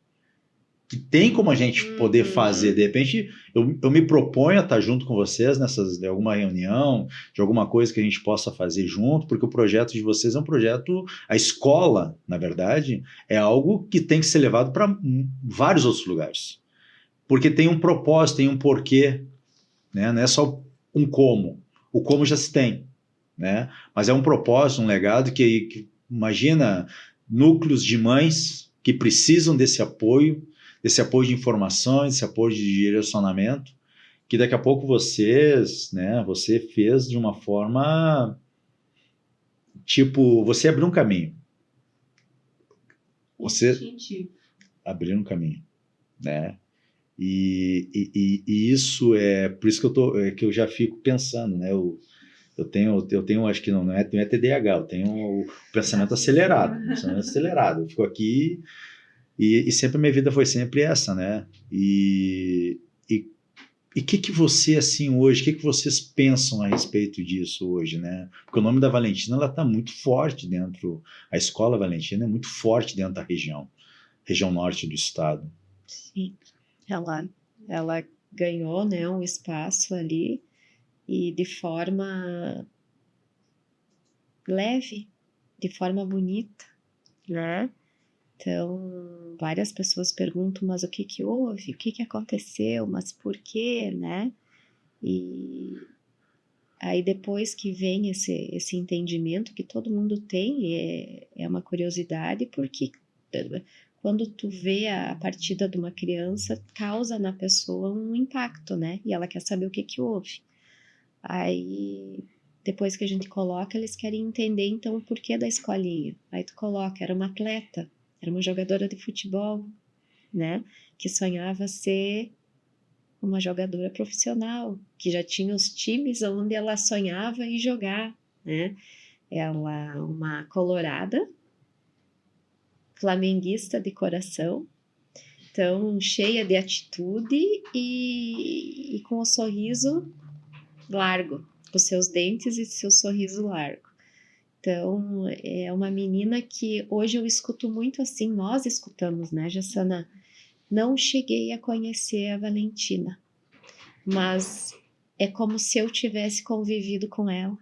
Que tem como a gente poder fazer. De repente, eu me proponho a estar junto com vocês de alguma reunião, de alguma coisa que a gente possa fazer junto, porque o projeto de vocês é um projeto... A escola, na verdade, é algo que tem que ser levado para vários outros lugares. Porque tem um propósito, tem um porquê, né? Não é só um como. O como já se tem, né? Mas é um propósito, um legado que imagina núcleos de mães que precisam desse apoio de informações, desse apoio de direcionamento, que daqui a pouco você fez de uma forma, tipo, você abriu um caminho. Você abriu um caminho, né? E isso por isso que eu já fico pensando, né? Eu tenho, acho que não é TDAH, eu tenho o pensamento acelerado, eu fico aqui e sempre a minha vida foi sempre essa, né? E que você, assim, hoje, que vocês pensam a respeito disso hoje, né? Porque o nome da Valentina, ela está muito forte dentro, a Escola Valentina é muito forte dentro da região norte do estado. Sim, ela ganhou, né, um espaço ali e de forma leve, de forma bonita, né? Então, várias pessoas perguntam, mas o que houve? O que aconteceu? Mas por quê, né? E aí depois que vem esse entendimento que todo mundo tem, é uma curiosidade, porque quando tu vê a partida de uma criança, causa na pessoa um impacto, né? E ela quer saber o que houve. Aí, depois que a gente coloca, eles querem entender, então, o porquê da escolinha. Aí tu coloca, era uma atleta, era uma jogadora de futebol, né? Que sonhava ser uma jogadora profissional, que já tinha os times onde ela sonhava em jogar, né? Ela, uma colorada, flamenguista de coração, então cheia de atitude e com o sorriso largo, com seus dentes e seu sorriso largo. Então, é uma menina que hoje eu escuto muito assim, nós escutamos, né, Jassana? Não cheguei a conhecer a Valentina, mas é como se eu tivesse convivido com ela.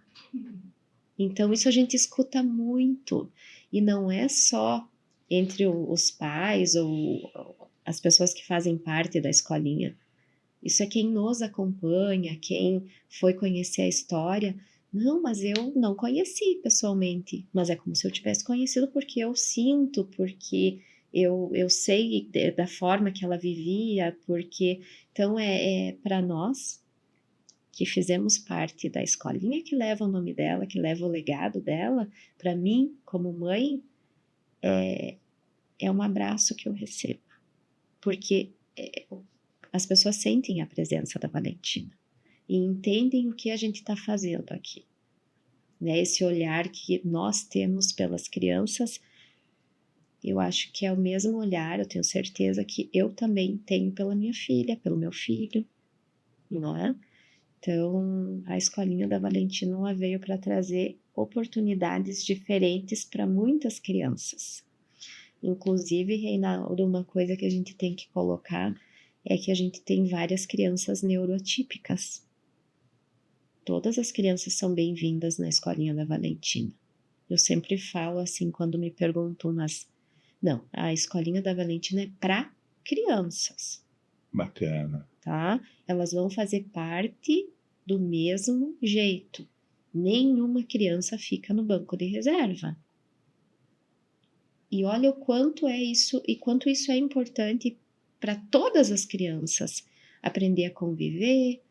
Então, isso a gente escuta muito, e não é só entre os pais ou as pessoas que fazem parte da escolinha. Isso é quem nos acompanha, quem foi conhecer a história. Não, mas eu não conheci pessoalmente, mas é como se eu tivesse conhecido porque eu sinto, porque eu sei da forma que ela vivia, porque... Então, para nós que fizemos parte da escolinha que leva o nome dela, que leva o legado dela, para mim, como mãe, é um abraço que eu recebo, porque as pessoas sentem a presença da Valentina e entendem o que a gente está fazendo aqui. Né? Esse olhar que nós temos pelas crianças, eu acho que é o mesmo olhar, eu tenho certeza que eu também tenho pela minha filha, pelo meu filho, não é? Então, a Escolinha da Valentina ela veio para trazer oportunidades diferentes para muitas crianças. Inclusive, Reinaldo, uma coisa que a gente tem que colocar é que a gente tem várias crianças neuroatípicas. Todas as crianças são bem-vindas na Escolinha da Valentina. Eu sempre falo assim, quando me perguntam, não, a Escolinha da Valentina é para crianças. Bacana. Tá? Elas vão fazer parte do mesmo jeito. Nenhuma criança fica no banco de reserva. E olha o quanto é isso, e quanto isso é importante para todas as crianças. Aprender a conviver,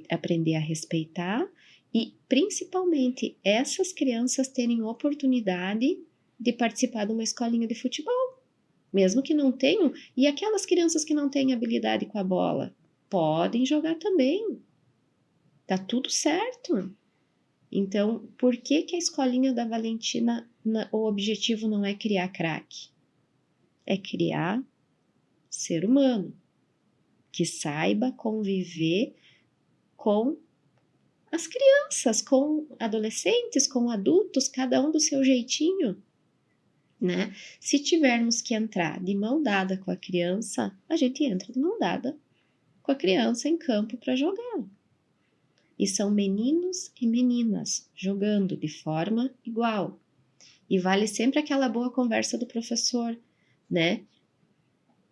aprender a respeitar e, principalmente, essas crianças terem oportunidade de participar de uma escolinha de futebol. Mesmo que não tenham, e aquelas crianças que não têm habilidade com a bola, podem jogar também. Tá tudo certo. Então, por que a Escolinha da Valentina, o objetivo não é criar craque? É criar ser humano, que saiba conviver com as crianças, com adolescentes, com adultos, cada um do seu jeitinho. Né? Se tivermos que entrar de mão dada com a criança, a gente entra de mão dada com a criança em campo para jogar. E são meninos e meninas jogando de forma igual. E vale sempre aquela boa conversa do professor, né?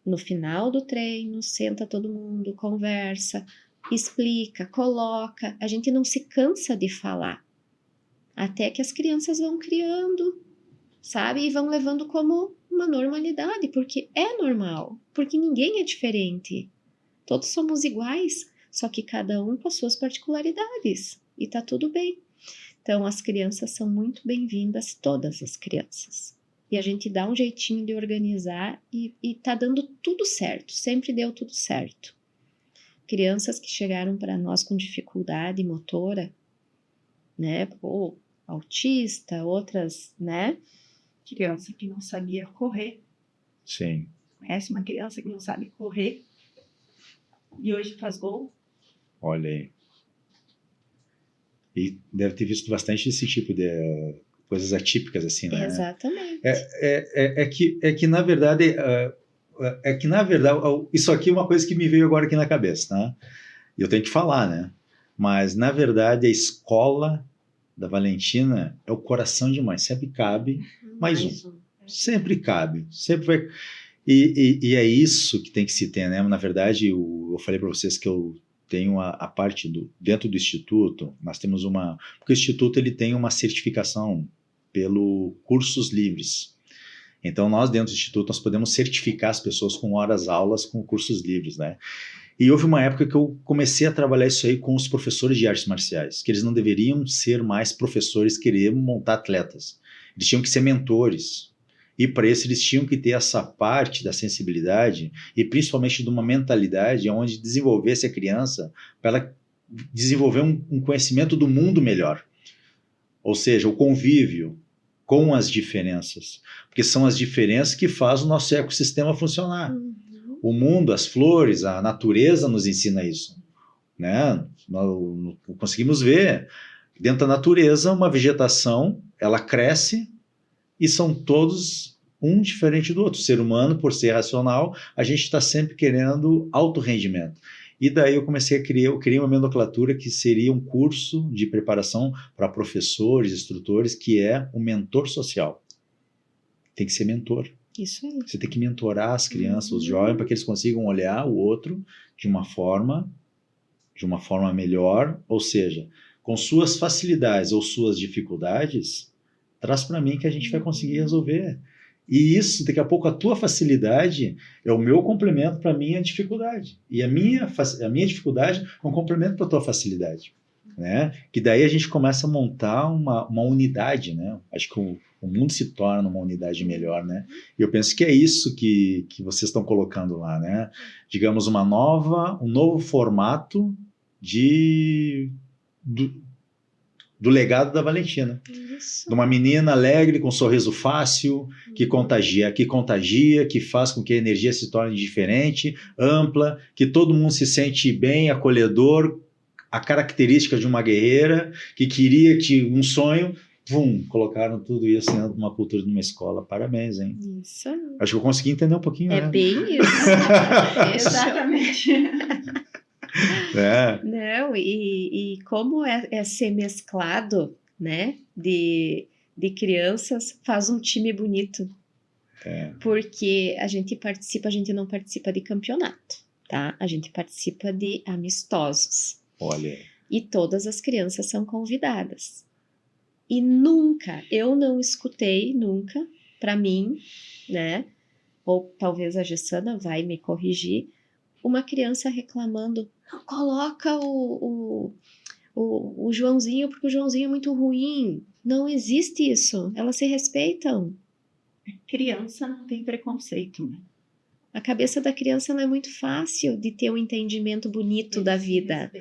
No final do treino, senta todo mundo, conversa, explica, coloca. A gente não se cansa de falar. Até que as crianças vão criando, sabe? E vão levando como uma normalidade, porque é normal, porque ninguém é diferente. Todos somos iguais, só que cada um com as suas particularidades, e tá tudo bem. Então, as crianças são muito bem-vindas, todas as crianças. E a gente dá um jeitinho de organizar e tá dando tudo certo, sempre deu tudo certo. Crianças que chegaram para nós com dificuldade motora, né, ou autista, outras, né, Criança que não sabia correr. Sim. Conhece uma criança que não sabe correr e hoje faz gol? Olha aí. E deve ter visto bastante desse tipo de coisas atípicas, assim, né? Exatamente. É que na verdade, isso aqui é uma coisa que me veio agora aqui na cabeça, tá? E eu tenho que falar, né? Mas, na verdade, a escola da Valentina é o coração de mãe. Sempre cabe mais um. Sempre cabe. Sempre vai... E é isso que tem que se ter, né? Na verdade, eu falei para vocês que eu tenho a parte dentro do Instituto, nós temos porque o Instituto ele tem uma certificação pelo Cursos Livres. Então, nós dentro do Instituto, nós podemos certificar as pessoas com horas-aulas com cursos livres, né? E houve uma época que eu comecei a trabalhar isso aí com os professores de artes marciais, que eles não deveriam ser mais professores querer montar atletas. Eles tinham que ser mentores. E para isso eles tinham que ter essa parte da sensibilidade e principalmente de uma mentalidade onde desenvolvesse a criança para ela desenvolver um conhecimento do mundo melhor. Ou seja, o convívio com as diferenças. Porque são as diferenças que fazem o nosso ecossistema funcionar. O mundo, as flores, a natureza nos ensina isso. Né? Nós conseguimos ver dentro da natureza uma vegetação, ela cresce e são todos um diferente do outro. O ser humano, por ser racional, a gente está sempre querendo alto rendimento. E daí eu criei uma nomenclatura que seria um curso de preparação para professores, instrutores, que é o mentor social. Tem que ser mentor. Isso aí. Você tem que mentorar as crianças, os jovens, para que eles consigam olhar o outro de uma forma melhor, ou seja, com suas facilidades ou suas dificuldades, traz para mim que a gente vai conseguir resolver. E isso, daqui a pouco, a tua facilidade é o meu complemento para a minha dificuldade. E a minha dificuldade é um complemento para a tua facilidade. Né? Que daí a gente começa a montar uma unidade, né? Acho que o mundo se torna uma unidade melhor, né? E eu penso que é isso que vocês estão colocando lá, né? Digamos, um novo formato do legado da Valentina. Isso. De uma menina alegre, com um sorriso fácil, que contagia, que faz com que a energia se torne diferente, ampla, que todo mundo se sente bem, acolhedor, a característica de uma guerreira que queria um sonho, colocaram tudo isso dentro de uma cultura de uma escola. Parabéns, hein? Isso aí. Acho que eu consegui entender um pouquinho, É né? bem isso. Exatamente. Não, e como é ser mesclado, né, de crianças, faz um time bonito. Porque a gente não participa de campeonato, tá? A gente participa de amistosos. Olha. E todas as crianças são convidadas. E eu não escutei nunca, para mim, né? Ou talvez a Gessana vai me corrigir, uma criança reclamando, coloca o Joãozinho, porque o Joãozinho é muito ruim. Não existe isso. Elas se respeitam. Criança não tem preconceito, né? A cabeça da criança ela é muito fácil de ter um entendimento bonito da vida.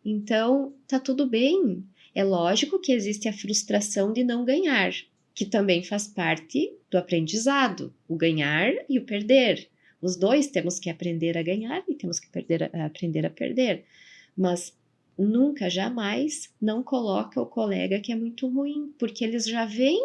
Então, tá tudo bem. É lógico que existe a frustração de não ganhar, que também faz parte do aprendizado, o ganhar e o perder. Os dois temos que aprender a ganhar e temos que aprender a perder. Mas nunca, jamais, não coloca o colega que é muito ruim, porque eles já vêm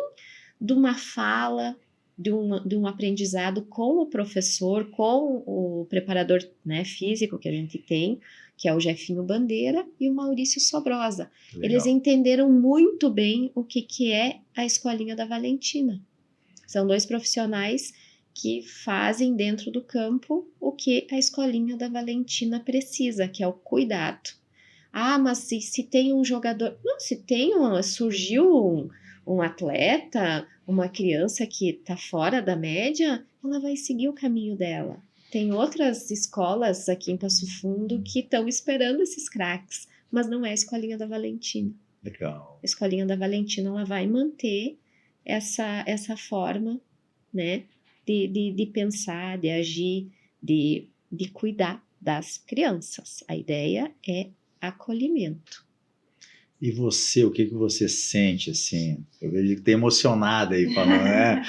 de uma fala, de um aprendizado com o professor, com o preparador, né, físico que a gente tem, que é o Jefinho Bandeira e o Maurício Sobrosa. Legal. Eles entenderam muito bem o que é a Escolinha da Valentina. São dois profissionais que fazem dentro do campo o que a Escolinha da Valentina precisa, que é o cuidado. Ah, mas se tem um jogador... Não, se tem surgiu um atleta, uma criança que está fora da média, ela vai seguir o caminho dela. Tem outras escolas aqui em Passo Fundo que estão esperando esses craques, mas não é a Escolinha da Valentina. Legal. A Escolinha da Valentina ela vai manter essa forma, né, de pensar, de agir, de cuidar das crianças. A ideia é acolhimento. E você, o que você sente, assim? Eu vejo que tem emocionada aí falando, né?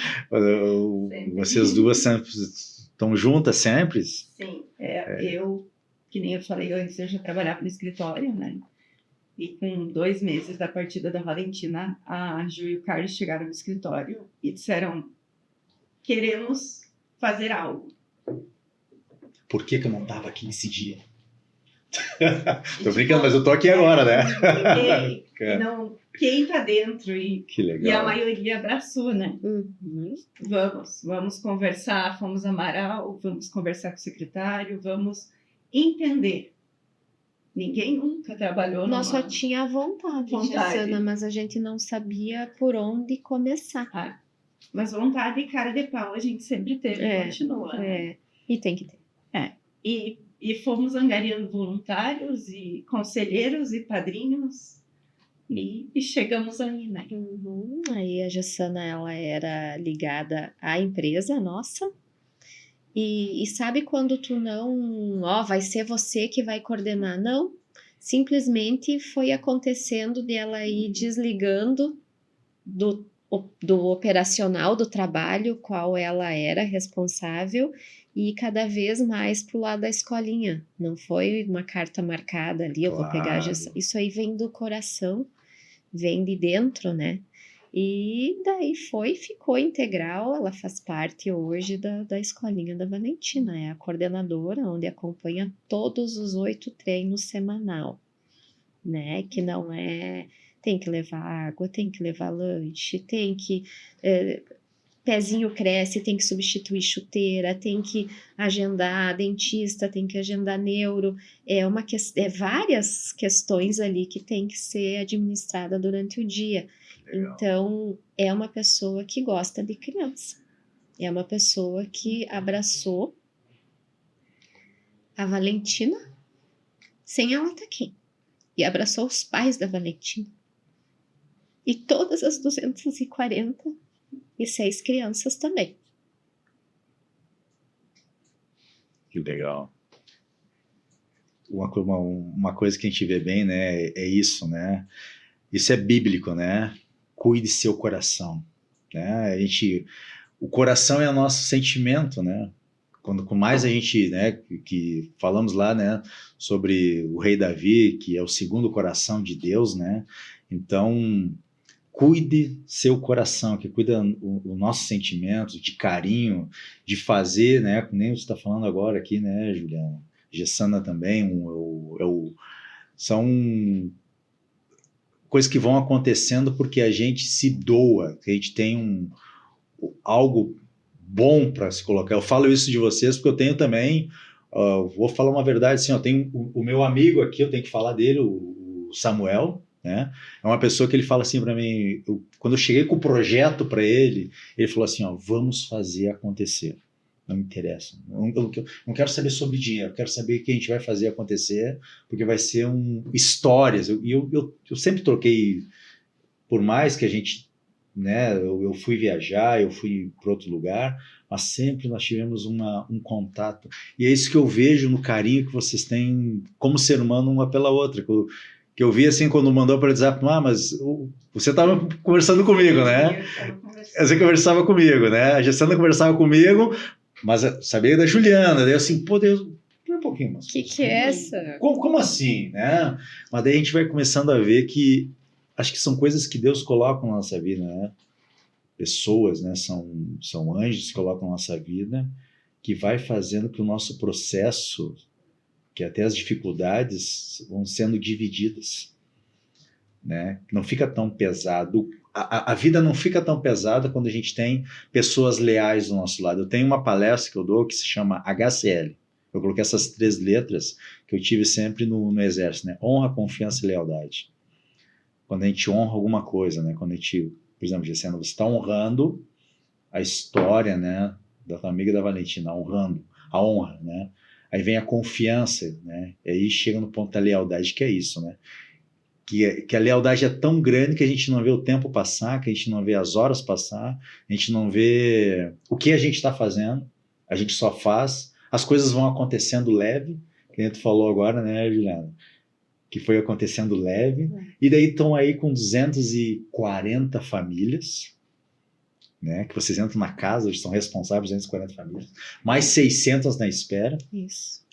Vocês duas sempre estão juntas sempre? Sim, eu, que nem eu falei antes, eu já trabalhava no escritório, né? E com 2 meses da partida da Valentina, a Ju e o Carlos chegaram no escritório e disseram, queremos fazer algo. Por que eu não estava aqui nesse dia? Tô brincando, mas eu tô aqui agora, né? Quem tá dentro que legal. E a maioria abraçou, né? Uhum. Vamos conversar, fomos a Amaral, vamos conversar com o secretário, vamos entender. Ninguém nunca trabalhou Nós só tinha vontade, Gessana, mas a gente não sabia por onde começar. Mas vontade e cara de pau a gente sempre teve e continua. Né? E tem que ter. E fomos angariando voluntários e conselheiros e padrinhos e chegamos aí, né? Uhum. Aí a Gessana, ela era ligada à empresa nossa e sabe quando tu não, vai ser você que vai coordenar? Não, simplesmente foi acontecendo de ela ir desligando do operacional do trabalho, qual ela era responsável, e cada vez mais pro lado da escolinha. Não foi uma carta marcada ali, eu vou pegar isso aí vem do coração, vem de dentro, né? E daí ficou integral, ela faz parte hoje da Escolinha da Valentina, é a coordenadora, onde acompanha todos os 8 treinos semanal, né? Que não é... Tem que levar água, tem que levar lanche, tem que... pezinho cresce, tem que substituir chuteira, tem que agendar dentista, tem que agendar neuro. Várias questões ali que tem que ser administrada durante o dia. Legal. Então, é uma pessoa que gosta de criança. É uma pessoa que abraçou a Valentina sem ela estar aqui. E abraçou os pais da Valentina. E todas as 246 crianças também. Que legal. Uma coisa que a gente vê bem, né, é isso, né? Isso é bíblico, né? Cuide seu coração, né? O coração é o nosso sentimento, né? com mais a gente, né, que falamos lá, né, sobre o rei Davi, que é o segundo coração de Deus, né? Então, cuide seu coração, que cuida o nosso sentimento de carinho, de fazer, né? Nem você está falando agora aqui, né, Juliana? Gessana também, são coisas que vão acontecendo porque a gente se doa, que a gente tem algo bom para se colocar. Eu falo isso de vocês porque eu tenho também, vou falar uma verdade assim, eu tenho o meu amigo aqui, eu tenho que falar dele, o Samuel, né? É uma pessoa que ele fala assim para mim, quando eu cheguei com o projeto para ele falou assim, ó, vamos fazer acontecer. Não me interessa. Não quero saber sobre dinheiro, quero saber o que a gente vai fazer acontecer, porque vai ser histórias. Eu sempre troquei, por mais que a gente, né, eu fui viajar, eu fui para outro lugar, mas sempre nós tivemos um contato. E é isso que eu vejo no carinho que vocês têm como ser humano uma pela outra. Que eu vi assim quando mandou para dizer, mas você estava conversando comigo, né? Você conversava comigo, né? A Gessana conversava comigo, mas sabia da Juliana, daí eu assim, pô, Deus, um pouquinho mais. Que é essa? Como assim, né? Mas daí a gente vai começando a ver que acho que são coisas que Deus coloca na nossa vida, né? Pessoas, né? São anjos que colocam na nossa vida, que vai fazendo que o nosso processo, que até as dificuldades vão sendo divididas, né? Não fica tão pesado. A vida não fica tão pesada quando a gente tem pessoas leais do nosso lado. Eu tenho uma palestra que eu dou que se chama HCL. Eu coloquei essas 3 letras que eu tive sempre no Exército, né? Honra, confiança e lealdade. Quando a gente honra alguma coisa, né? Quando a gente, por exemplo, você está honrando a história, né, da tua amiga da Valentina, honrando a honra, né? Aí vem a confiança, né? E aí chega no ponto da lealdade, que é isso, né? Que a lealdade é tão grande que a gente não vê o tempo passar, que a gente não vê as horas passar, a gente não vê o que a gente está fazendo, a gente só faz, as coisas vão acontecendo leve, que nem tu falou agora, né, Juliana? Que foi acontecendo leve, e daí estão aí com 240 famílias, né, que vocês entram na casa, são responsáveis por 240 famílias, mais 600 na espera. Isso.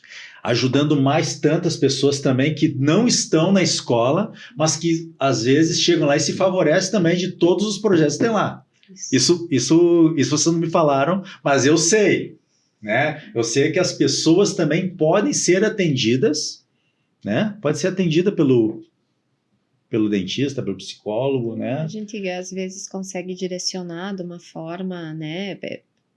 Ajudando mais tantas pessoas também que não estão na escola, mas que às vezes chegam lá e se favorecem também de todos os projetos que tem lá. Isso vocês não me falaram, mas eu sei, né? Eu sei que as pessoas também podem ser atendidas, né? Pode ser atendida pelo dentista, pelo psicólogo, né? A gente às vezes consegue direcionar de uma forma, né?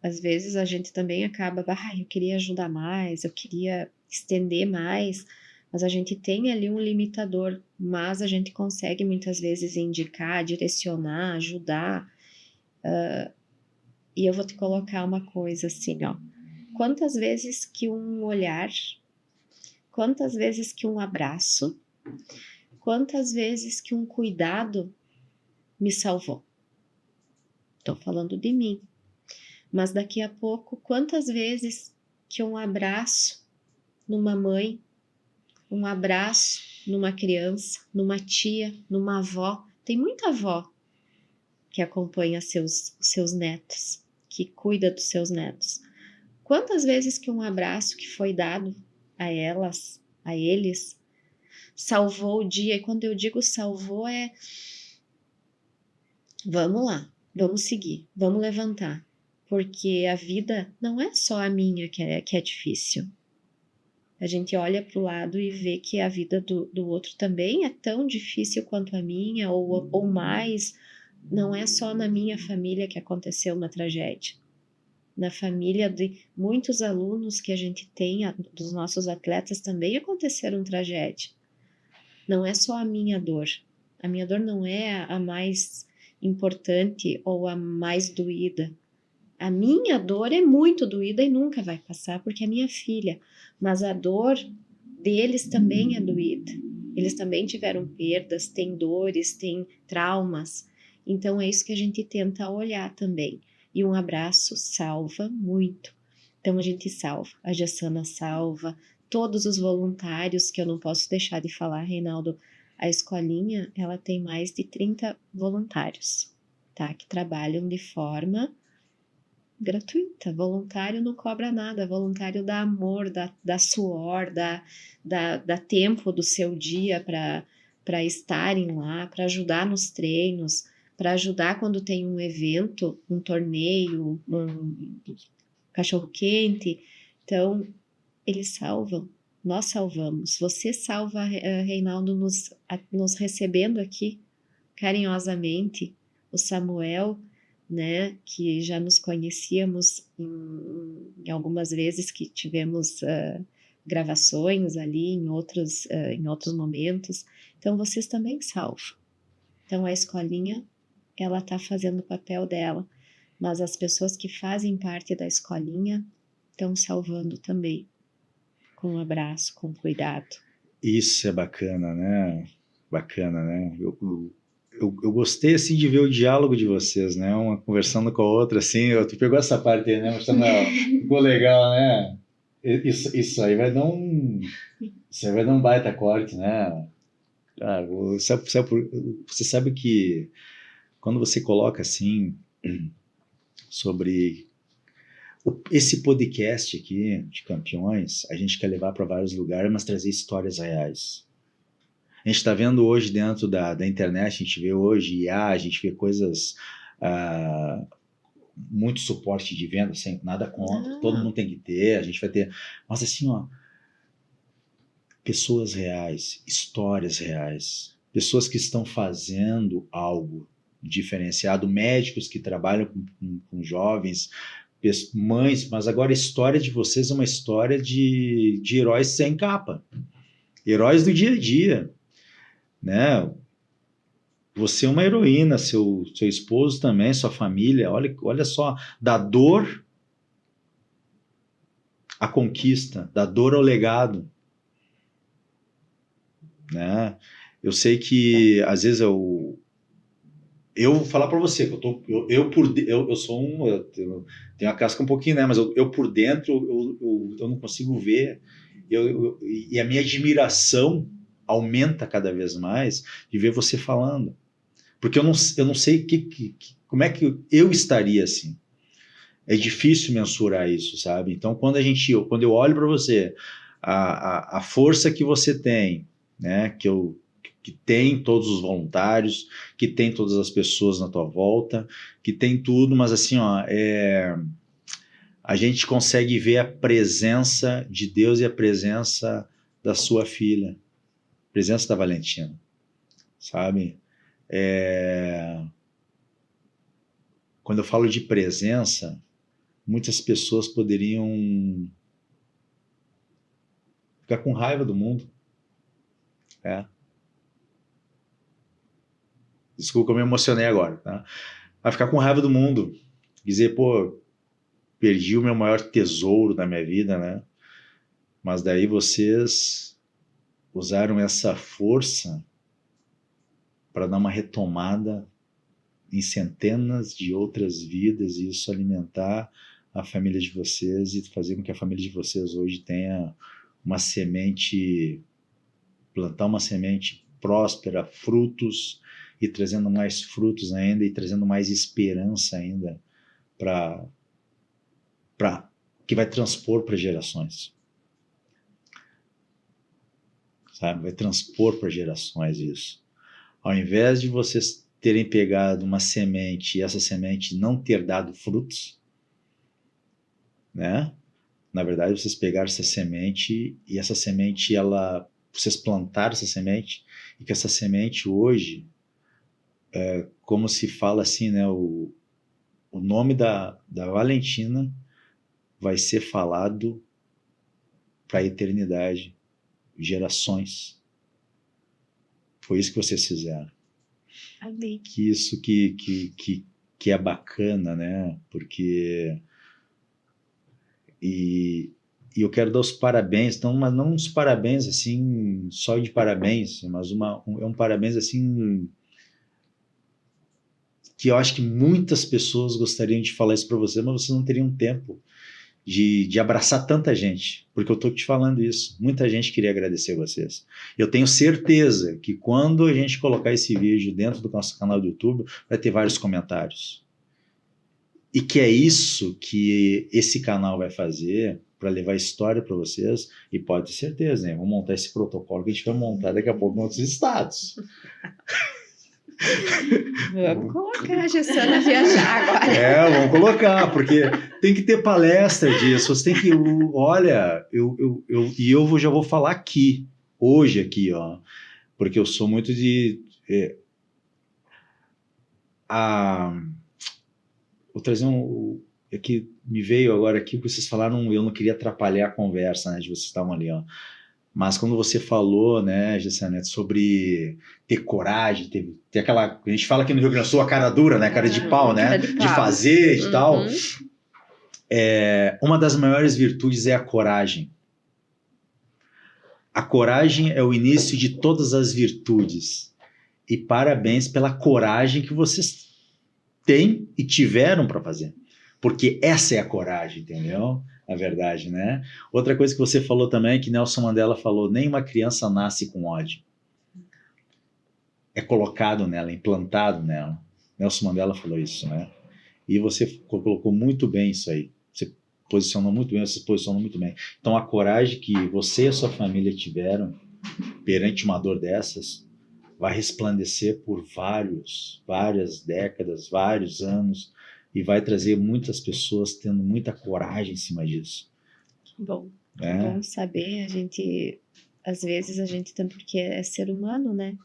Às vezes a gente também acaba, eu queria ajudar mais, eu queria estender mais, mas a gente tem ali um limitador, mas a gente consegue muitas vezes indicar, direcionar, ajudar. E eu vou te colocar uma coisa assim, ó. Quantas vezes que um olhar, quantas vezes que um abraço, quantas vezes que um cuidado me salvou? Estou falando de mim. Mas daqui a pouco, quantas vezes que um abraço numa mãe, um abraço numa criança, numa tia, numa avó, tem muita avó que acompanha seus netos, que cuida dos seus netos. Quantas vezes que um abraço que foi dado a elas, a eles, salvou o dia? E quando eu digo salvou vamos lá, vamos seguir, vamos levantar. Porque a vida não é só a minha que é difícil. A gente olha para o lado e vê que a vida do outro também é tão difícil quanto a minha, ou mais. Não é só na minha família que aconteceu uma tragédia. Na família de muitos alunos que a gente tem, dos nossos atletas, também aconteceram tragédia. Não é só a minha dor. A minha dor não é a mais importante ou a mais doída. A minha dor é muito doída e nunca vai passar, porque é minha filha. Mas a dor deles também é doída. Eles também tiveram perdas, têm dores, têm traumas. Então é isso que a gente tenta olhar também. E um abraço salva muito. Então a gente salva. A Gessana salva. Todos os voluntários, que eu não posso deixar de falar, Reinaldo. A escolinha, ela tem mais de 30 voluntários, tá? Que trabalham de forma gratuita. Voluntário não cobra nada, voluntário dá amor, dá suor, dá tempo do seu dia para estarem lá, para ajudar nos treinos, para ajudar quando tem um evento, um torneio, um cachorro-quente. Então, eles salvam, nós salvamos. Você salva, Reinaldo, nos recebendo aqui carinhosamente, o Samuel, né, que já nos conhecíamos em algumas vezes que tivemos gravações ali em outros momentos. Então, vocês também salvam. Então, a escolinha, ela está fazendo o papel dela, mas as pessoas que fazem parte da escolinha estão salvando também, com um abraço, com cuidado. Isso é bacana, né? Bacana, né? Eu gostei, assim, de ver o diálogo de vocês, né? Uma conversando com a outra, assim. Tu pegou essa parte aí, né? Mostrando, ficou legal, né? Isso aí vai dar um baita corte, né? Ah, você sabe que quando você coloca, assim, sobre esse podcast aqui de campeões, a gente quer levar para vários lugares, mas trazer histórias reais. A gente está vendo hoje dentro da internet, a gente vê hoje IA, a gente vê coisas, muito suporte de venda, sem nada contra, todo mundo tem que ter, a gente vai ter, mas assim, ó, pessoas reais, histórias reais, pessoas que estão fazendo algo diferenciado, médicos que trabalham com jovens, mães, mas agora a história de vocês é uma história de heróis sem capa, heróis do dia a dia, né? Você é uma heroína, seu esposo também, sua família, olha só, da dor à conquista, da dor ao legado, né? Eu sei que às vezes eu vou falar para você que eu sou eu tenho a casca um pouquinho, né? Mas eu por dentro eu não consigo ver, e a minha admiração aumenta cada vez mais de ver você falando, porque eu não sei como é que eu estaria assim. É difícil mensurar isso, sabe? Então quando eu olho para você, a força que você tem, né? Que tem todos os voluntários, que tem todas as pessoas na tua volta, que tem tudo, mas assim, ó, a gente consegue ver a presença de Deus e a presença da sua filha, a presença da Valentina, sabe? Quando eu falo de presença, muitas pessoas poderiam ficar com raiva do mundo. Desculpa, eu me emocionei agora, tá? Vai ficar com raiva do mundo, dizer, pô, perdi o meu maior tesouro da minha vida, né? Mas daí vocês usaram essa força para dar uma retomada em centenas de outras vidas e isso alimentar a família de vocês e fazer com que a família de vocês hoje tenha uma semente, plantar uma semente próspera, frutos, e trazendo mais frutos ainda e trazendo mais esperança ainda para que vai transpor para gerações, sabe? Vai transpor para gerações isso. Ao invés de vocês terem pegado uma semente e essa semente não ter dado frutos, né? Na verdade, vocês pegaram essa semente e essa semente, vocês plantaram essa semente e que essa semente hoje, como se fala assim, né? O nome da Valentina vai ser falado para a eternidade, gerações. Foi isso que vocês fizeram. Amém. Que isso que é bacana, né? Porque e eu quero dar os parabéns, mas não uns parabéns assim, só de parabéns, mas é um parabéns assim que eu acho que muitas pessoas gostariam de falar isso para você, mas vocês não teriam tempo de abraçar tanta gente, porque eu estou te falando isso. Muita gente queria agradecer vocês. Eu tenho certeza que quando a gente colocar esse vídeo dentro do nosso canal do YouTube, vai ter vários comentários. E que é isso que esse canal vai fazer para levar história para vocês, e pode ter certeza, né? Vamos montar esse protocolo que a gente vai montar daqui a pouco em outros estados. Vamos colocar a Gessana viajar agora. Vamos colocar, porque tem que ter palestra disso, você tem que, olha, já vou falar aqui, hoje aqui, ó, porque eu sou muito de... Vou trazer é que me veio agora aqui, porque vocês falaram, eu não queria atrapalhar a conversa, né, de vocês estavam ali, ó. Mas quando você falou, né, Gessana, sobre ter coragem, ter aquela... A gente fala aqui no Rio Grande do Sul, a cara dura, né, cara de pau, né, de fazer e tal. Uma das maiores virtudes é a coragem. A coragem é o início de todas as virtudes. E parabéns pela coragem que vocês têm e tiveram para fazer. Porque essa é a coragem, entendeu? Na verdade, né? Outra coisa que você falou também, que Nelson Mandela falou, nenhuma criança nasce com ódio. É colocado nela, implantado nela. Nelson Mandela falou isso, né? E você colocou muito bem isso aí. Você posicionou muito bem, você se posicionou muito bem. Então, a coragem que você e a sua família tiveram perante uma dor dessas vai resplandecer por várias décadas, vários anos, e vai trazer muitas pessoas tendo muita coragem em cima disso. Bom, bom saber. Às vezes a gente tem, porque é ser humano, né?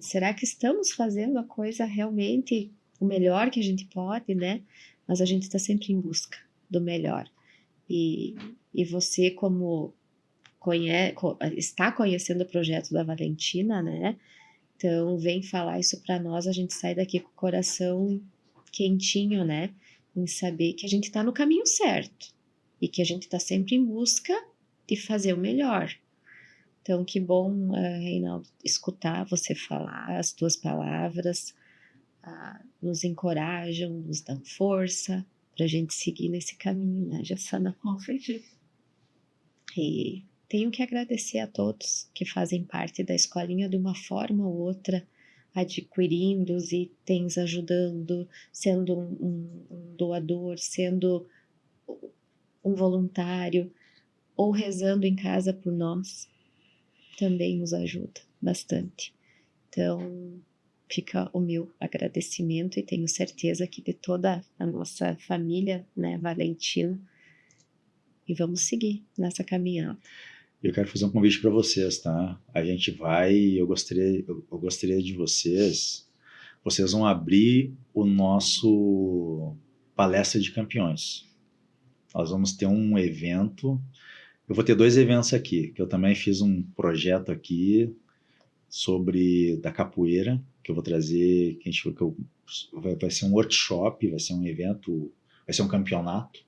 Será que estamos fazendo a coisa realmente o melhor que a gente pode, né? Mas a gente está sempre em busca do melhor. E você, como está conhecendo o projeto da Valentina, né? Então, vem falar isso para nós, a gente sai daqui com o coração quentinho, né? Em saber que a gente está no caminho certo e que a gente está sempre em busca de fazer o melhor. Então, que bom, Reinaldo, escutar você falar, as tuas palavras nos encorajam, nos dão força para a gente seguir nesse caminho, né, Gessana? Com certeza. E tenho que agradecer a todos que fazem parte da escolinha de uma forma ou outra, adquirindo os itens, ajudando, sendo um doador, sendo um voluntário, ou rezando em casa por nós, também nos ajuda bastante. Então, fica o meu agradecimento e tenho certeza que de toda a nossa família, né, Valentina, e vamos seguir nessa caminhada. Eu quero fazer um convite para vocês, tá? A gente vai, eu gostaria de vocês vão abrir o nosso palestra de campeões. Nós vamos ter um evento, eu vou ter 2 eventos aqui, que eu também fiz um projeto aqui da capoeira, que eu vou trazer, vai ser um workshop, vai ser um evento, vai ser um campeonato.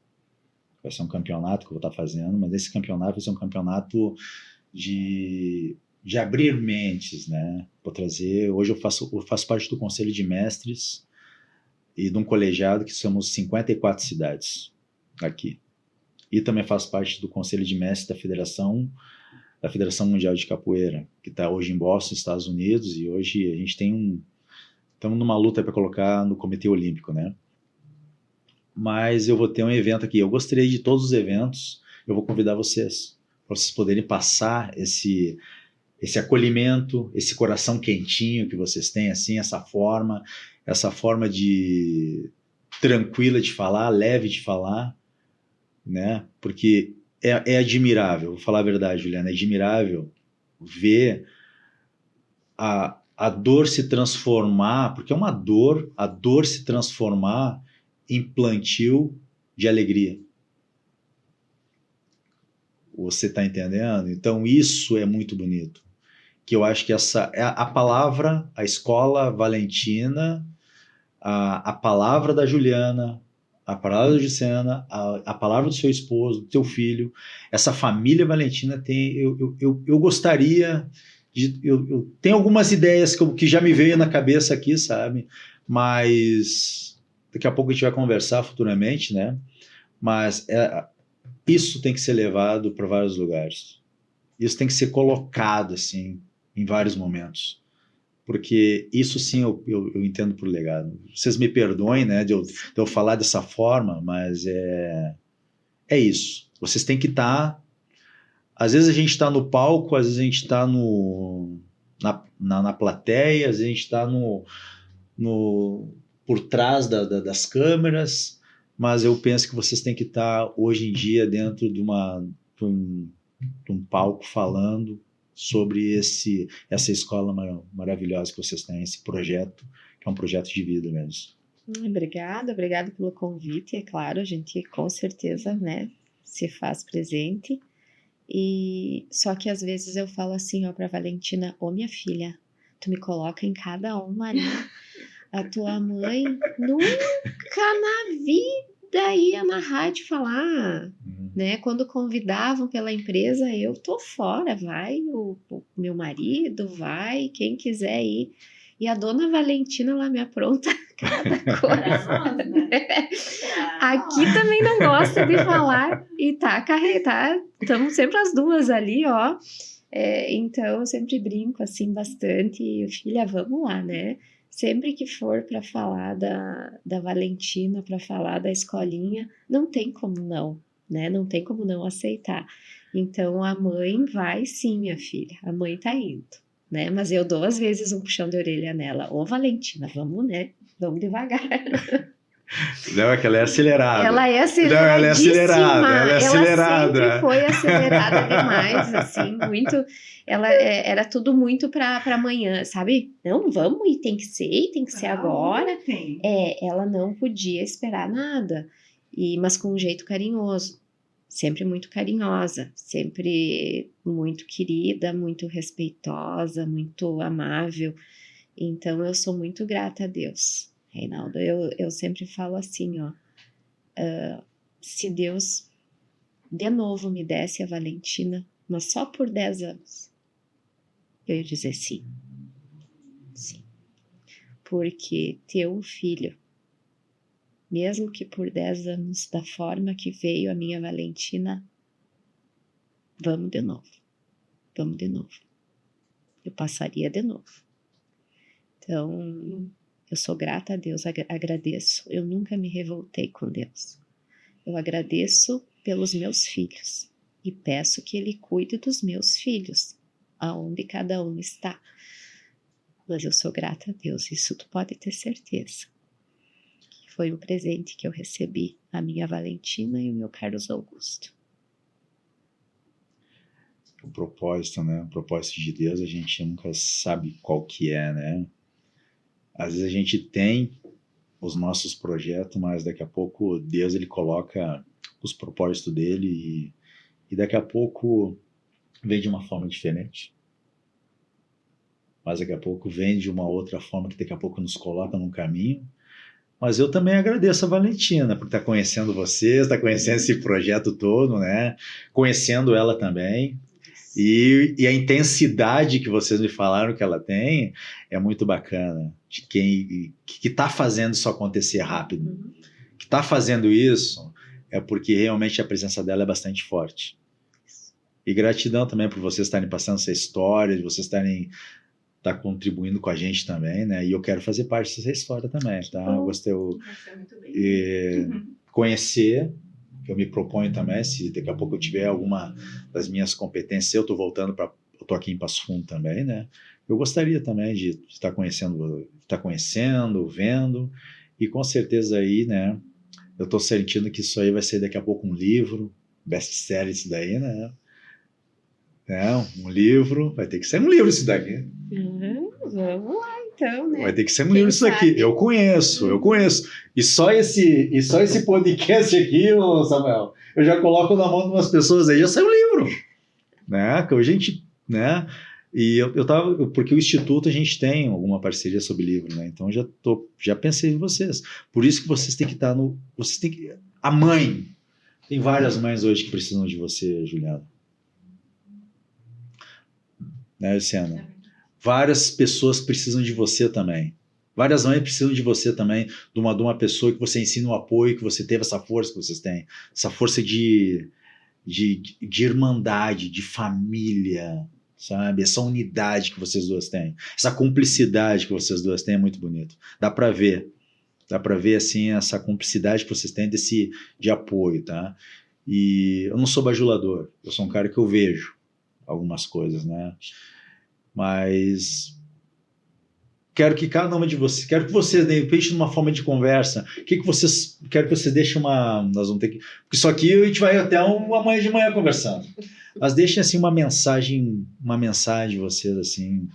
Vai ser um campeonato que eu vou estar fazendo, mas esse campeonato vai ser um campeonato de abrir mentes, né? Vou trazer, hoje eu faço parte do Conselho de Mestres e de um colegiado que somos 54 cidades aqui. E também faço parte do Conselho de Mestres da Federação Mundial de Capoeira, que está hoje em Boston, Estados Unidos, e hoje a gente estamos numa luta para colocar no Comitê Olímpico, né? Mas eu vou ter um evento aqui. Eu gostaria de todos os eventos, eu vou convidar vocês, para vocês poderem passar esse acolhimento, esse coração quentinho que vocês têm, assim, essa forma de tranquila de falar, leve de falar, né? Porque é admirável, vou falar a verdade, Juliana, é admirável ver a dor se transformar, porque é uma dor, a dor se transformar em plantio de alegria. Você está entendendo? Então isso é muito bonito. Que eu acho que essa é a palavra, a escola Valentina, a palavra da Juliana, a palavra da Gessana, a palavra do seu esposo, do teu filho, essa família Valentina tem. Eu gostaria de. Eu tenho algumas ideias que já me veio na cabeça aqui, sabe? Mas daqui a pouco a gente vai conversar futuramente, né? Mas isso tem que ser levado para vários lugares. Isso tem que ser colocado, assim, em vários momentos. porque isso sim eu entendo por legado. Vocês me perdoem, né, de eu falar dessa forma, mas é isso. Vocês têm que estar... Às vezes a gente está no palco, às vezes a gente está na plateia, às vezes a gente está por trás das câmeras, mas eu penso que vocês têm que estar hoje em dia dentro de um palco falando sobre essa escola maravilhosa que vocês têm, esse projeto, que é um projeto de vida mesmo. Obrigada pelo convite. É claro, a gente com certeza, né, se faz presente. E só que às vezes eu falo assim, ó, para Valentina: ô minha filha, tu me coloca em cada uma, né? A tua mãe nunca na vida ia na rádio falar, né? Quando convidavam pela empresa, eu tô fora, vai o meu marido, vai quem quiser ir. E a dona Valentina, ela me apronta cada coisa. Aqui também não gosta de falar e estamos sempre as duas ali, ó. Então eu sempre brinco assim bastante, filha, vamos lá, né? Sempre que for para falar da Valentina, para falar da escolinha, não tem como não, né? Não tem como não aceitar. Então a mãe vai sim, minha filha, a mãe tá indo, né? Mas eu dou às vezes um puxão de orelha nela: ô Valentina, vamos, né? Vamos devagar. Não, é que ela é acelerada. Ela é aceleradíssima. Não, ela é acelerada. Ela é acelerada. Ela sempre foi acelerada demais, assim, muito. Ela era tudo muito para amanhã, sabe? Não, vamos, e tem que ser agora. Ela não podia esperar nada, mas com um jeito carinhoso, sempre muito carinhosa, sempre muito querida, muito respeitosa, muito amável. Então eu sou muito grata a Deus, Reinaldo. Eu sempre falo assim, ó, se Deus de novo me desse a Valentina, mas só por 10 anos, eu ia dizer sim. Sim. Porque ter um filho, mesmo que por 10 anos, da forma que veio a minha Valentina, vamos de novo. Eu passaria de novo. Então, eu sou grata a Deus, agradeço. Eu nunca me revoltei com Deus. Eu agradeço pelos meus filhos e peço que Ele cuide dos meus filhos, aonde cada um está. Mas eu sou grata a Deus, isso tu pode ter certeza. Foi um presente que eu recebi, a minha Valentina e o meu Carlos Augusto. O propósito, né? O propósito de Deus, a gente nunca sabe qual que é, né? Às vezes a gente tem os nossos projetos, mas daqui a pouco Deus ele coloca os propósitos dele e daqui a pouco vem de uma forma diferente. Mas daqui a pouco vem de uma outra forma que daqui a pouco nos coloca num caminho. Mas eu também agradeço a Valentina por estar conhecendo vocês, estar conhecendo esse projeto todo, né? Conhecendo ela também. E a intensidade que vocês me falaram que ela tem é muito bacana. De quem que está fazendo isso acontecer rápido. Que está fazendo isso é porque realmente a presença dela é bastante forte. E gratidão também por vocês estarem passando essa história, de vocês estarem contribuindo com a gente também, né? E eu quero fazer parte dessa história também, tá? Eu gostei de conhecer. Eu me proponho também, se daqui a pouco eu tiver alguma das minhas competências, eu tô aqui em Passo Fundo também, né? Eu gostaria também de estar conhecendo, vendo, e com certeza aí, né? Eu tô sentindo que isso aí vai ser daqui a pouco um livro, best-seller isso daí, né? Um livro, vai ter que ser um livro isso daqui. Vamos lá então, né? Vai ter que ser um livro isso aqui. Eu conheço. E só esse podcast aqui, ô Samuel, eu já coloco na mão de umas pessoas aí, já sai um livro. Né? Que a gente, né? E eu tava, porque o Instituto a gente tem alguma parceria sobre livro, né? Então já pensei em vocês. Por isso que vocês têm que estar a mãe. Tem várias mães hoje que precisam de você, Juliana. Né, Luciana? Várias pessoas precisam de você também. Várias mães precisam de você também, de uma pessoa que você ensina o apoio, que você teve essa força que vocês têm. Essa força de irmandade, de família, sabe? Essa unidade que vocês duas têm, essa cumplicidade que vocês duas têm é muito bonito. Dá para ver, assim, essa cumplicidade que vocês têm de apoio, tá? E eu não sou bajulador, eu sou um cara que eu vejo algumas coisas, né? Mas quero que cada uma de vocês, quero que vocês, de repente, numa forma de conversa, quero que vocês deixem nós vamos ter que, porque isso aqui a gente vai até amanhã de manhã conversando, mas deixem assim uma mensagem de vocês, assim,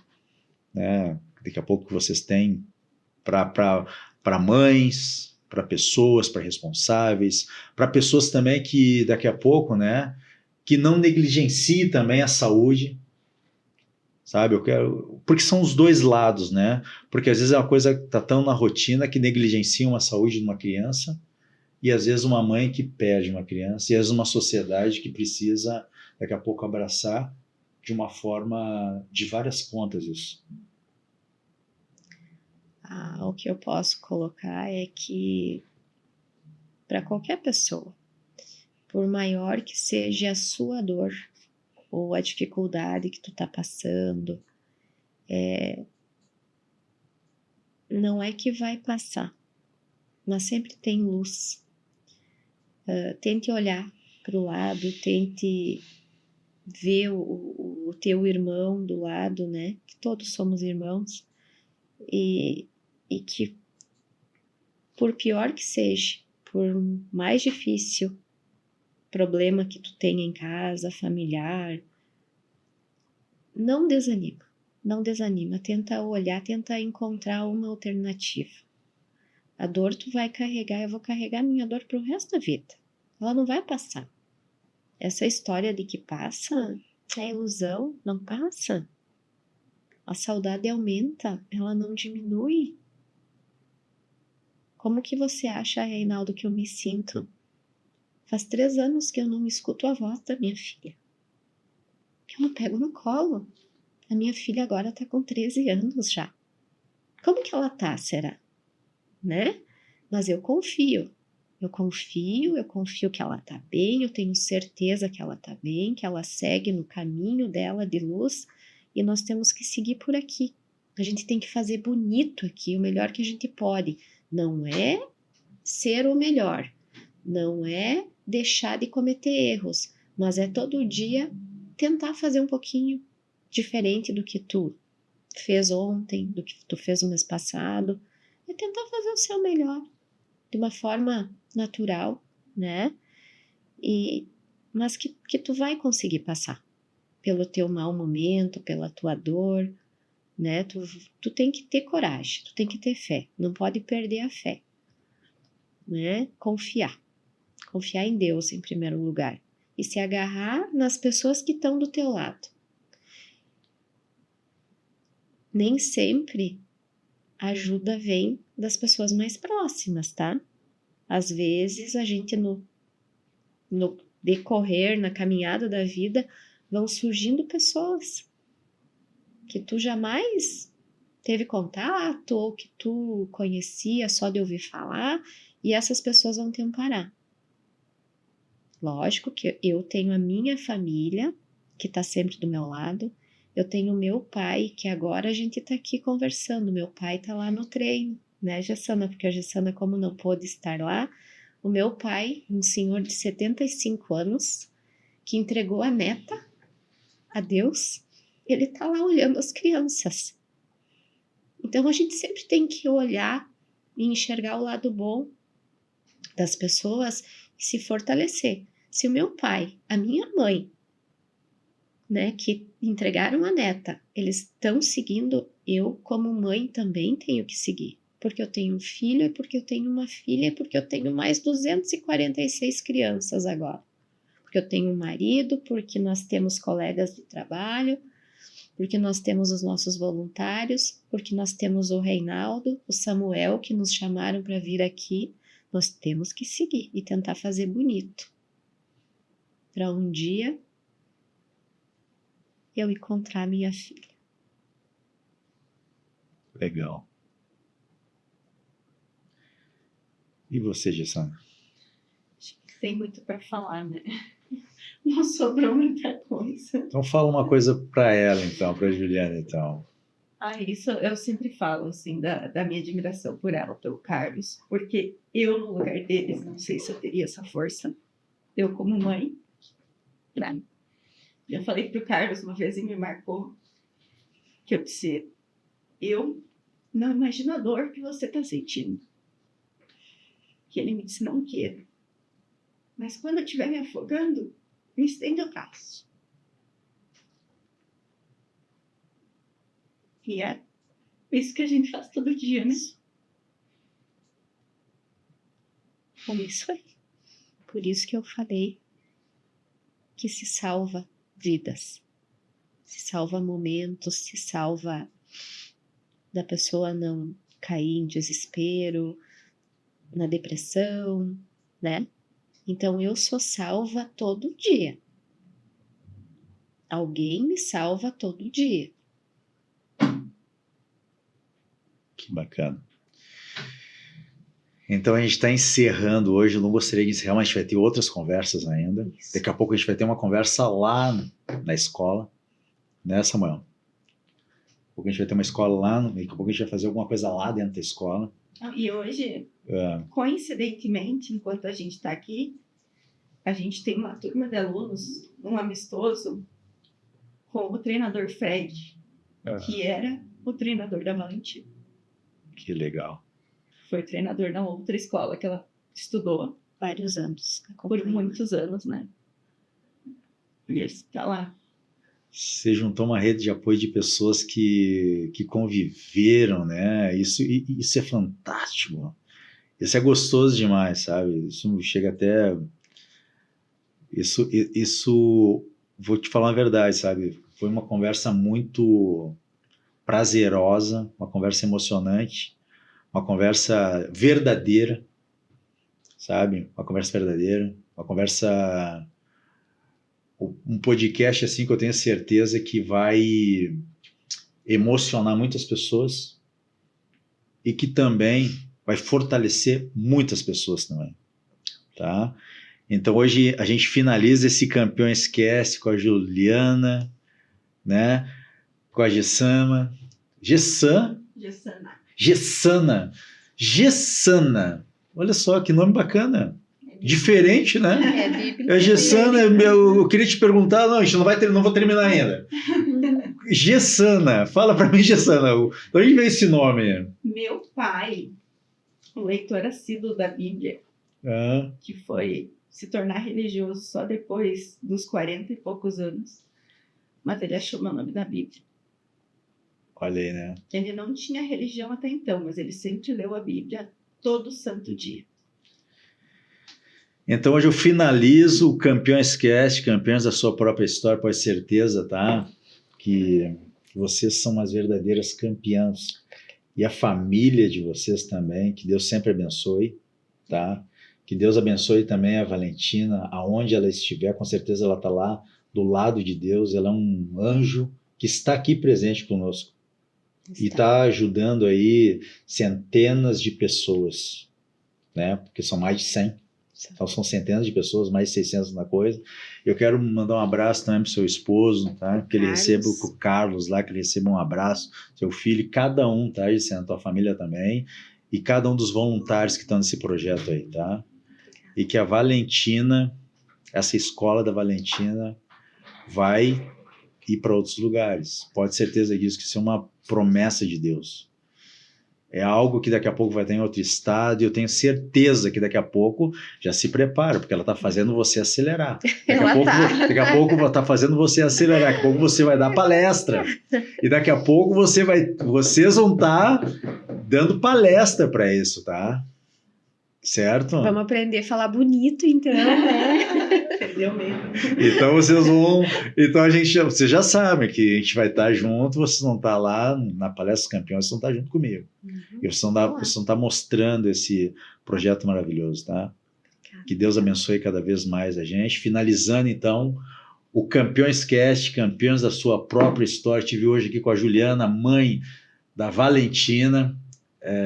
né, daqui a pouco que vocês têm para mães, para pessoas, para responsáveis, para pessoas também que daqui a pouco, né, que não negligenciem também a saúde, sabe? Eu quero, porque são os dois lados, né? Porque às vezes é uma coisa que tá tão na rotina que negligencia a saúde de uma criança, e às vezes uma mãe que perde uma criança, e às vezes uma sociedade que precisa daqui a pouco abraçar de uma forma de várias pontas isso. O que eu posso colocar é que para qualquer pessoa, por maior que seja a sua dor ou a dificuldade que tu tá passando, não é que vai passar, mas sempre tem luz. Tente olhar para o lado, tente ver o teu irmão do lado, né? Que todos somos irmãos, e que, por pior que seja, por mais difícil problema que tu tenha em casa, familiar, não desanima, tenta olhar, tenta encontrar uma alternativa. A dor tu vai carregar, eu vou carregar minha dor pro resto da vida, ela não vai passar. Essa história de que passa é ilusão, não passa. A saudade aumenta, ela não diminui. Como que você acha, Reinaldo, que eu me sinto? Faz 3 anos que eu não escuto a voz da minha filha, que eu não pego no colo. A minha filha agora tá com 13 anos já. Como que ela tá, será? Né? Mas eu confio que ela tá bem, eu tenho certeza que ela tá bem, que ela segue no caminho dela de luz, e nós temos que seguir por aqui. A gente tem que fazer bonito aqui, o melhor que a gente pode. Não é ser o melhor, não é deixar de cometer erros, mas é todo dia tentar fazer um pouquinho diferente do que tu fez ontem, do que tu fez no mês passado, é tentar fazer o seu melhor, de uma forma natural, né? Mas que tu vai conseguir passar pelo teu mau momento, pela tua dor, né? Tu tem que ter coragem, tu tem que ter fé, não pode perder a fé, né? Confiar em Deus em primeiro lugar e se agarrar nas pessoas que estão do teu lado. Nem sempre a ajuda vem das pessoas mais próximas, tá? Às vezes a gente no decorrer, na caminhada da vida, vão surgindo pessoas que tu jamais teve contato ou que tu conhecia só de ouvir falar, e essas pessoas vão te amparar. Lógico que eu tenho a minha família, que tá sempre do meu lado, eu tenho o meu pai, que agora a gente tá aqui conversando, meu pai tá lá no treino, né, Gessana? Porque a Gessana, como não pôde estar lá, o meu pai, um senhor de 75 anos, que entregou a neta a Deus, ele tá lá olhando as crianças. Então a gente sempre tem que olhar e enxergar o lado bom das pessoas e se fortalecer. Se o meu pai, a minha mãe, né, que entregaram a neta, eles estão seguindo, eu como mãe também tenho que seguir. Porque eu tenho um filho, e porque eu tenho uma filha, e porque eu tenho mais 246 crianças agora. Porque eu tenho um marido, porque nós temos colegas de trabalho, porque nós temos os nossos voluntários, porque nós temos o Reinaldo, o Samuel, que nos chamaram para vir aqui. Nós temos que seguir e tentar fazer bonito. Para um dia eu encontrar minha filha. Legal. E você, Gessana? Acho que tem muito para falar, né? não sobrou muita coisa. Então fala uma coisa para ela, então, para Juliana, então. Isso eu sempre falo, assim, da minha admiração por ela, pelo Carlos, porque eu, no lugar deles, não sei se eu teria essa força. Eu, como mãe, né? Eu falei pro Carlos uma vez e me marcou que eu disse, eu não imagino a dor que você está sentindo. Que ele me disse, não quero. Mas quando eu estiver me afogando, me estenda o braço. E é isso que a gente faz todo dia, né? Isso aí. Por isso que eu falei que se salva vidas, se salva momentos, se salva da pessoa não cair em desespero, na depressão, né? Então eu sou salva todo dia. Alguém me salva todo dia. Que bacana. Então a gente está encerrando hoje, eu não gostaria de encerrar, mas a gente vai ter outras conversas ainda. Isso. Daqui a pouco a gente vai ter uma conversa lá na escola, né, Samuel? Daqui a pouco a gente vai ter uma escola lá, daqui a pouco a gente vai fazer alguma coisa lá dentro da escola. E hoje, coincidentemente, enquanto a gente está aqui, a gente tem uma turma de alunos, um amistoso, com o treinador Fred, que era o treinador da Valentina. Que legal. Foi treinador na outra escola que ela estudou Vários anos. por muitos anos, né? E ele está lá. Você juntou uma rede de apoio de pessoas que conviveram, né? Isso é fantástico. Isso é gostoso demais, sabe? Isso chega até... Isso, vou te falar a verdade, sabe? Foi uma conversa muito prazerosa, uma conversa emocionante, uma conversa verdadeira, sabe? Uma conversa verdadeira, uma conversa... Um podcast assim que eu tenho certeza que vai emocionar muitas pessoas e que também vai fortalecer muitas pessoas também, tá? Então hoje a gente finaliza esse Campeões Cast com a Juliana, né? Com a Gessana. Gessana. Olha só que nome bacana. Diferente, né? É bíblico. A Gessana, eu queria te perguntar, não, a gente não vou terminar ainda. Gessana, fala pra mim, Gessana, de onde veio esse nome? Meu pai, um leitor assíduo da Bíblia, que foi se tornar religioso só depois dos 40 e poucos anos, mas ele achou meu nome na Bíblia. Olha aí, né? Ele não tinha religião até então, mas ele sempre leu a Bíblia todo santo dia. Então hoje eu finalizo o Campeões Cast, campeões da sua própria história, pode ter certeza, tá? Que vocês são umas verdadeiras campeãs. E a família de vocês também, que Deus sempre abençoe, tá? Que Deus abençoe também a Valentina, aonde ela estiver, com certeza ela está lá do lado de Deus, ela é um anjo que está aqui presente conosco. E está ajudando aí centenas de pessoas, né? Porque são mais de 100. Então são centenas de pessoas, mais de 600 na coisa. Eu quero mandar um abraço também para o seu esposo, tá? Que ele receba, o Carlos lá, que ele receba um abraço, seu filho, cada um, tá, Gisela, tua família também, e cada um dos voluntários que estão nesse projeto aí, tá? E que a Valentina, essa escola da Valentina, vai ir para outros lugares. Pode ter certeza disso, que isso é uma promessa de Deus. É algo que daqui a pouco vai estar em outro estado, e eu tenho certeza que daqui a pouco já se prepara, porque ela está fazendo você acelerar. Daqui a pouco está fazendo você acelerar, daqui a pouco você vai dar palestra. E daqui a pouco vocês vão estar dando palestra para isso, tá? Certo? Vamos aprender a falar bonito, então, né? Entendeu mesmo? Então vocês vão. Então vocês já sabem que a gente vai estar junto, vocês vão estar lá na Palestra dos Campeões, vocês vão estar junto comigo. E vocês vão estar mostrando esse projeto maravilhoso, tá? Que Deus abençoe cada vez mais a gente. Finalizando, então, o Campeões Cast, campeões da sua própria história. Estive hoje aqui com a Juliana, mãe da Valentina.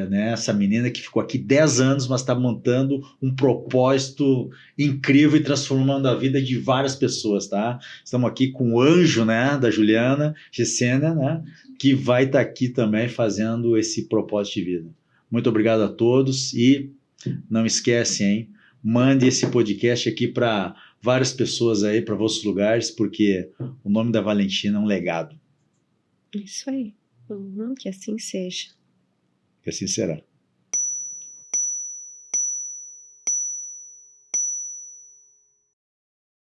né, essa menina que ficou aqui 10 anos, mas está montando um propósito incrível e transformando a vida de várias pessoas, tá? Estamos aqui com o anjo, né, da Juliana Gessena, né, que vai estar aqui também fazendo esse propósito de vida. Muito obrigado a todos e não esquecem, hein? Mande esse podcast aqui para várias pessoas aí, para vossos lugares, porque o nome da Valentina é um legado. Isso aí. Que assim seja. Que assim será.